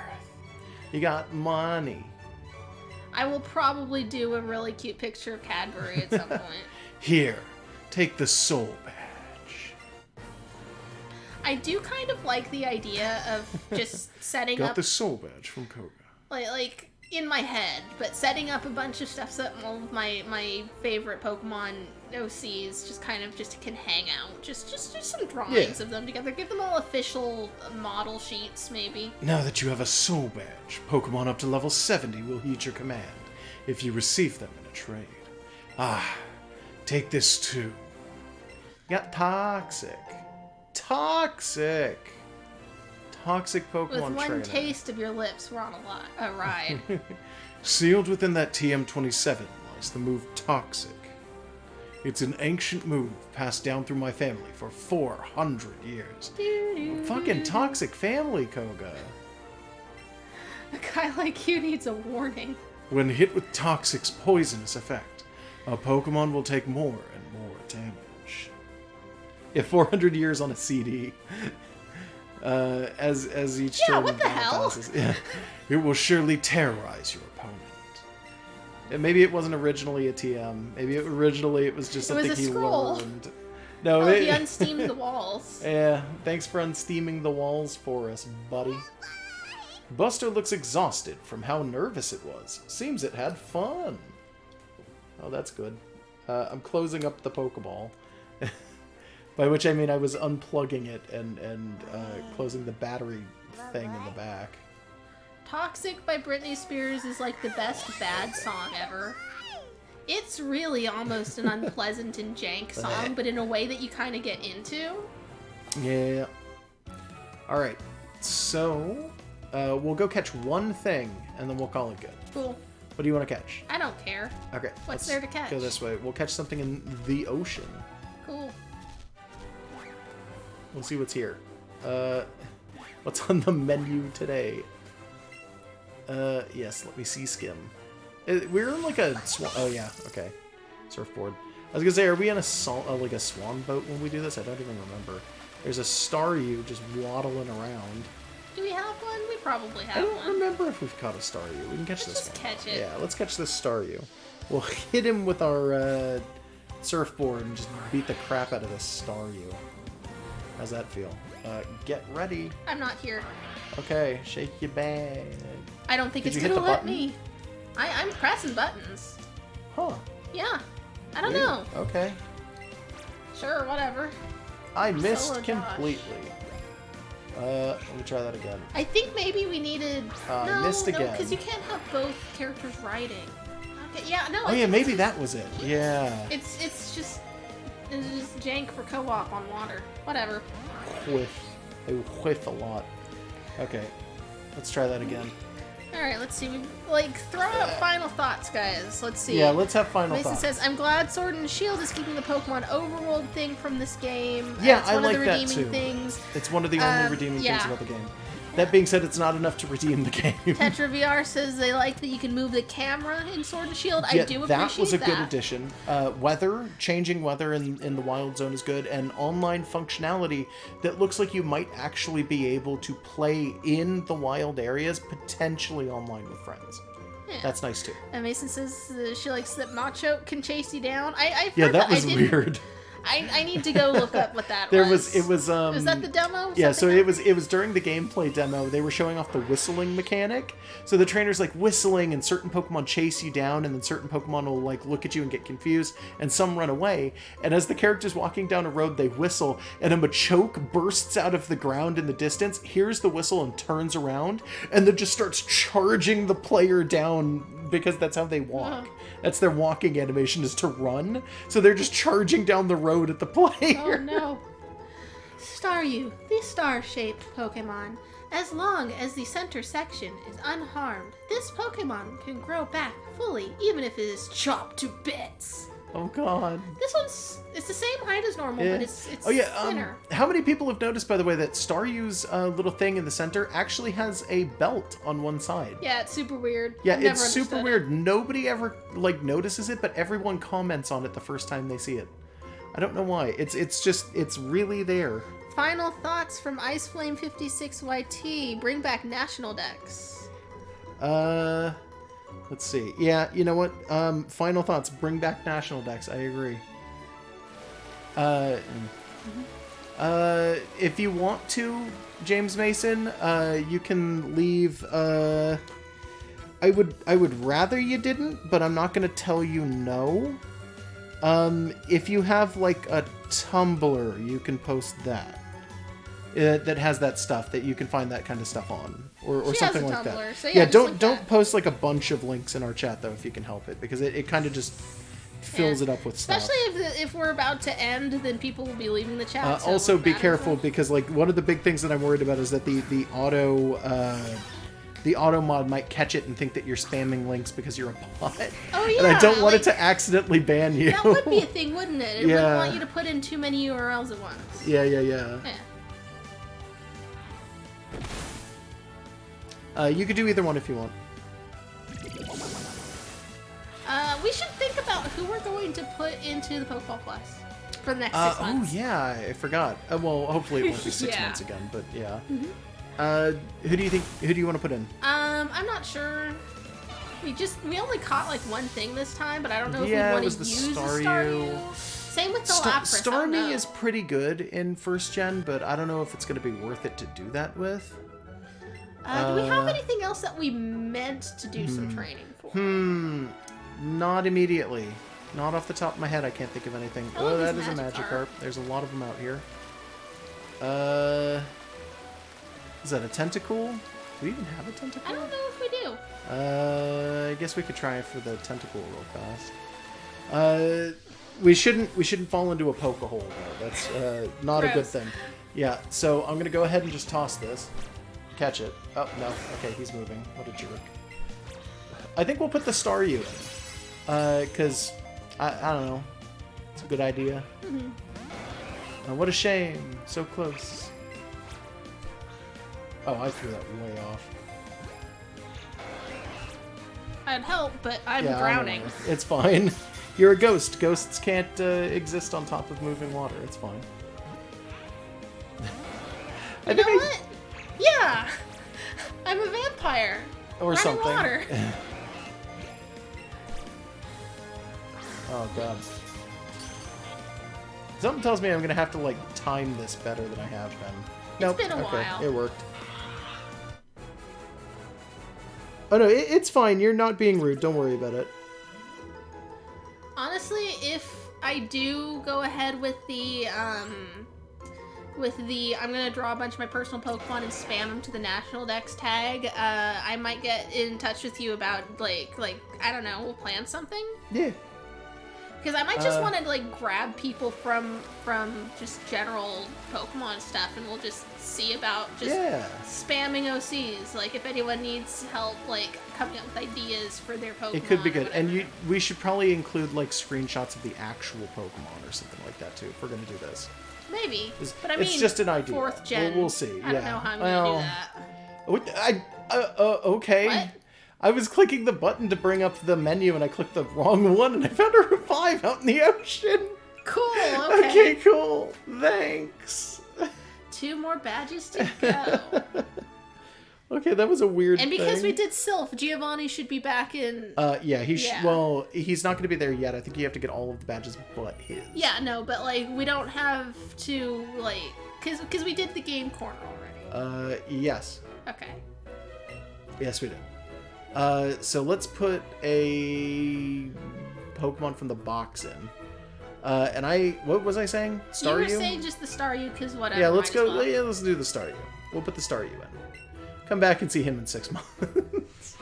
You got money. I will probably do a really cute picture of Cadbury at some point. Here, take the soul badge. I do kind of like the idea of just setting Got up, the soul badge from Koga. like in my head, but setting up a bunch of stuff so that all of my favorite Pokemon OCs just can hang out. Just some drawings of them together. Give them all official model sheets, maybe. Now that you have a soul badge, Pokemon up to level 70 will heed your command if you receive them in a trade. Ah, take this too. Got Toxic. Toxic Pokemon With one trainer. taste of your lips, we're on a ride. Sealed within that TM27 lies the move Toxic. It's an ancient move passed down through my family for 400 years. Fucking toxic family, Koga. A guy like you needs a warning. When hit with Toxic's poisonous effect, a Pokemon will take more and more damage. Yeah, 400 years on a CD. As each Yeah, turn what of the battle hell? passes. Yeah, it will surely terrorize your opponent. And maybe it wasn't originally a TM. Maybe originally it was just It was something a he scroll. learned. No, Oh, he unsteamed the walls. Yeah, thanks for unsteaming the walls for us, buddy. Buster looks exhausted from how nervous it was. Seems it had fun. Oh, that's good. I'm closing up the Pokeball. By which I mean I was unplugging it and closing the battery thing in the back. Toxic by Britney Spears is like the best bad song ever. It's really almost an unpleasant and jank song, but in a way that you kind of get into. Yeah. Alright, so we'll go catch one thing and then we'll call it good. Cool. What do you want to catch? I don't care. Okay. What's let's there to catch? Go this way. We'll catch something in the ocean. Cool. We'll see what's here. What's on the menu today? Yes, let me see skim. We're in like a swan. Oh yeah, okay. Surfboard. I was gonna say, are we in a like a swan boat when we do this? I don't even remember. There's a Staryu just waddling around. Do we have one? We probably I have don't one. remember if we've caught a Staryu. We can catch Let's this just one. catch it. Yeah, let's catch this Staryu. We'll hit him with our surfboard and just beat the crap out of this Staryu. How's that feel? Get ready. I'm not here. Okay, shake your bag. I don't think Did it's you hit gonna the let button? me. I'm pressing buttons. Huh. Yeah. I don't Weird. know. Okay. Sure, whatever. I missed Josh. completely. Let me try that again. I think maybe we needed. No, missed again. because you can't have both characters riding. Okay, yeah, no. Oh I yeah, think maybe it's that was it. Yeah. It's just jank for co-op on water. Whatever. Whiff. I whiff a lot. Okay. Let's try that again. All right, let's see. Throw out final thoughts, guys. Let's see. Yeah, let's have final Mason thoughts. says, "I'm glad Sword and Shield is keeping the Pokemon overworld thing from this game. Yeah, it's I one like of the that redeeming too. things." It's one of the only redeeming things yeah. about the game. That being said, it's not enough to redeem the game. Tetra VR says they like that you can move the camera in Sword and Shield. Yeah, I do appreciate that was a good that. addition. Changing weather in the Wild Zone is good, and online functionality that looks like you might actually be able to play in the wild areas, potentially online with friends. Yeah. That's nice too. And Mason says she likes that Macho can chase you down. I've Yeah, heard that was I didn't- weird. I need to go look up what that There was. was Was that the demo? Yeah, so Something it was during the gameplay demo. They were showing off the whistling mechanic. So the trainer's like whistling, and certain Pokemon chase you down, and then certain Pokemon will like look at you and get confused, and some run away. And as the character's walking down a road, they whistle, and a Machoke bursts out of the ground in the distance, hears the whistle, and turns around, and then just starts charging the player down because that's how they walk. That's their walking animation, is to run. So they're just charging down the road at the player. Oh no. Staryu, the star-shaped Pokemon. As long as the center section is unharmed, this Pokemon can grow back fully, even if it is chopped to bits. Oh god. It's the same height as normal, but it's thinner. How many people have noticed, by the way, that Staryu's little thing in the center actually has a belt on one side? Yeah, it's super weird. Yeah, I've never it's super understood weird. Nobody ever notices it, but everyone comments on it the first time they see it. I don't know why. It's really there. Final thoughts from IceFlame56YT. Bring back National Dex. Let's see. Yeah, you know what? Final thoughts. Bring back National Dex. I agree. If you want to, James Mason, you can leave. I would rather you didn't, but I'm not gonna tell you no. If you have like a Tumblr, you can post that. That has that stuff that you can find that kind of stuff on, or something like Tumblr, that. so yeah, just don't link don't that. post like a bunch of links in our chat though, if you can help it, because it kind of just fills it up with stuff. Especially if we're about to end, then people will be leaving the chat. so it Also, won't be matter. careful, because like one of the big things that I'm worried about is that the auto mod might catch it and think that you're spamming links because you're a bot. Oh yeah, And I don't want it like, to accidentally ban you. That would be a thing, wouldn't it? It Yeah. wouldn't want you to put in too many URLs at once. Yeah. Yeah. You could do either one if you want. We should think about who we're going to put into the Pokeball Plus for the next 6 months. Oh yeah, I forgot. Well, hopefully it won't be 6 Yeah. months again, but yeah. Mhm. Who do you want to put in? I'm not sure. We only caught like one thing this time, but I don't know if Yeah, we it want was to the use Staryu. the Staryu. Same with the Lapras. I don't know. Starmie is pretty good in first gen, but I don't know if it's going to be worth it to do that with. Do we have anything else that we meant to do some training for? Not immediately. Not off the top of my head, I can't think of anything. I love Oh, that these is a Magikarp. Magikarp. There's a lot of them out here. Is that a Tentacool? Do we even have a Tentacool? I don't know if we do. I guess we could try for the Tentacool real fast. We shouldn't fall into a poke hole though. That's not a good Gross. thing. Yeah, so I'm gonna go ahead and just toss this. Catch it. Oh no, okay, he's moving. What a jerk. I think we'll put the Staryu in. Cause I don't know. It's a good idea. What a shame. So close. Oh, I threw that way off. I'd help, but I'm Yeah, I drowning. know. It's fine. You're a ghost. Ghosts can't exist on top of moving water. It's fine. You know what? Yeah! I'm a vampire. Or Running something. water. Oh god. Something tells me I'm gonna have to like time this better than I have been. Nope. It's been a okay, while. It worked. Oh no, it's fine. You're not being rude. Don't worry about it. Honestly, if I do go ahead with the I'm gonna draw a bunch of my personal Pokemon and spam them to the National Dex tag, I might get in touch with you about like I don't know, we'll plan something. Yeah. Because I might just want to like grab people from just general Pokemon stuff, and we'll just see about just spamming OCs. Like if anyone needs help, like coming up with ideas for their Pokemon. It could be good, and we should probably include like screenshots of the actual Pokemon or something like that too if we're gonna do this. Maybe, but I mean, it's just an idea. 4th gen. We'll see. I don't know how I'm gonna do that. Okay. What? I was clicking the button to bring up the menu, and I clicked the wrong one, and I found a revive out in the ocean. Cool. Okay. Okay, cool. Thanks. 2 more badges to go. Okay, that was a weird And because thing. we did Sylph, Giovanni should be back in... yeah, well, he's not going to be there yet. I think you have to get all of the badges but his. Yeah, no, but, like, we don't have to, like... Because we did the game corner already. Yes. Okay. Yes, we did. So let's put a Pokemon from the box in. And what was I saying? Staryu? You were saying just the Staryu, because whatever. Yeah, let's go. Yeah, let's do the Staryu. We'll put the Staryu in. Come back and see him in 6 months.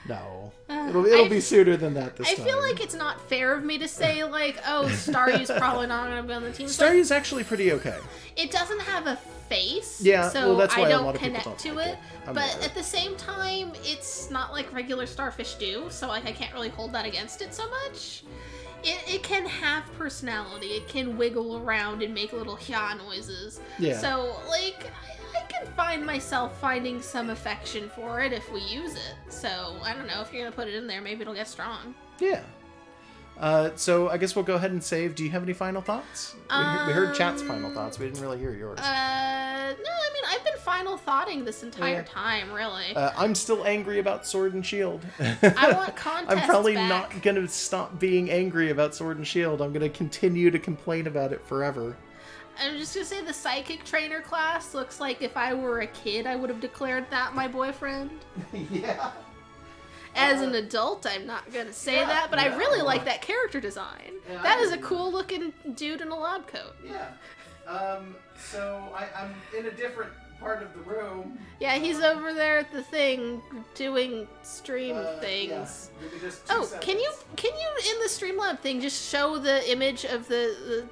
No. It'll be sooner than that this time. I feel like it's not fair of me to say, like, oh, Staryu's probably not going to be on the team. Staryu's actually pretty okay. It doesn't have a face, yeah, so well, that's why I a don't lot of people connect don't to like it. But at the same time, it's not like regular starfish do, so like I can't really hold that against it so much. It can have personality. It can wiggle around and make little hya noises. Yeah. So, like, I can find myself finding some affection for it if we use it. So, I don't know, if you're going to put it in there, maybe it'll get strong. Yeah. So I guess we'll go ahead and save. Do you have any final thoughts? We heard chat's final thoughts. We didn't really hear yours. No, I mean, I've been final thoughting this entire time, really. I'm still angry about Sword and Shield. I want contests I'm probably back. not going to stop being angry about Sword and Shield. I'm going to continue to complain about it forever. I'm just going to say the psychic trainer class looks like if I were a kid, I would have declared that my boyfriend. Yeah. As an adult, I'm not going to say that, but I really like that character design. Yeah, that is a cool looking dude in a lab coat. Yeah. So I'm in a different part of the room. Yeah, he's over there at the thing doing stream things. Yeah. Oh, can you in the Streamlab thing just show the image of the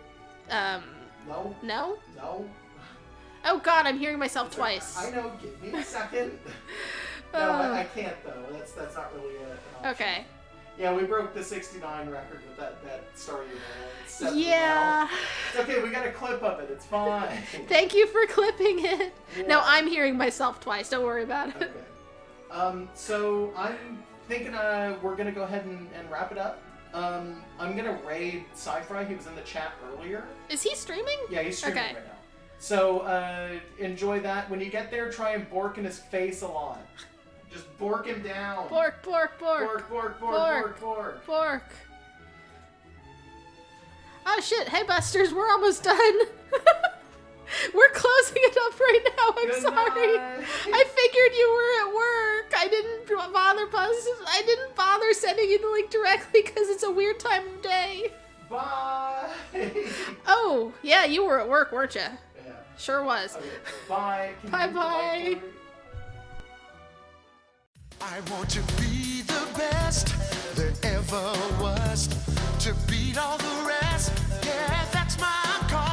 No. No? No. Oh god, I'm hearing myself twice. I know, give me a second. No, I can't though. That's not really an option. Okay. Yeah, we broke the 69 record with that Staryu. Yeah. It's okay, we got a clip of it. It's fine. Thank you for clipping it. Yeah. No, I'm hearing myself twice. Don't worry about it. Okay. So I'm thinking we're gonna go ahead and wrap it up. I'm gonna raid Sci-Fi. He was in the chat earlier. Is he streaming? Yeah, he's streaming Okay. right now. So enjoy that. When you get there, try and bork in his face a lot. Just bork him down. Bork, bork, bork. Bork, bork, bork, bork, bork. Bork. Oh shit, hey Busters, we're almost done. We're closing it up right now, I'm Good sorry. night. I figured you were at work. I didn't bother sending you the link directly because it's a weird time of day. Bye. Oh, yeah, you were at work, weren't you? Yeah. Sure was. Okay. Bye. Bye-bye. I want to be the best there ever was, to beat all the rest. Yeah, that's my call.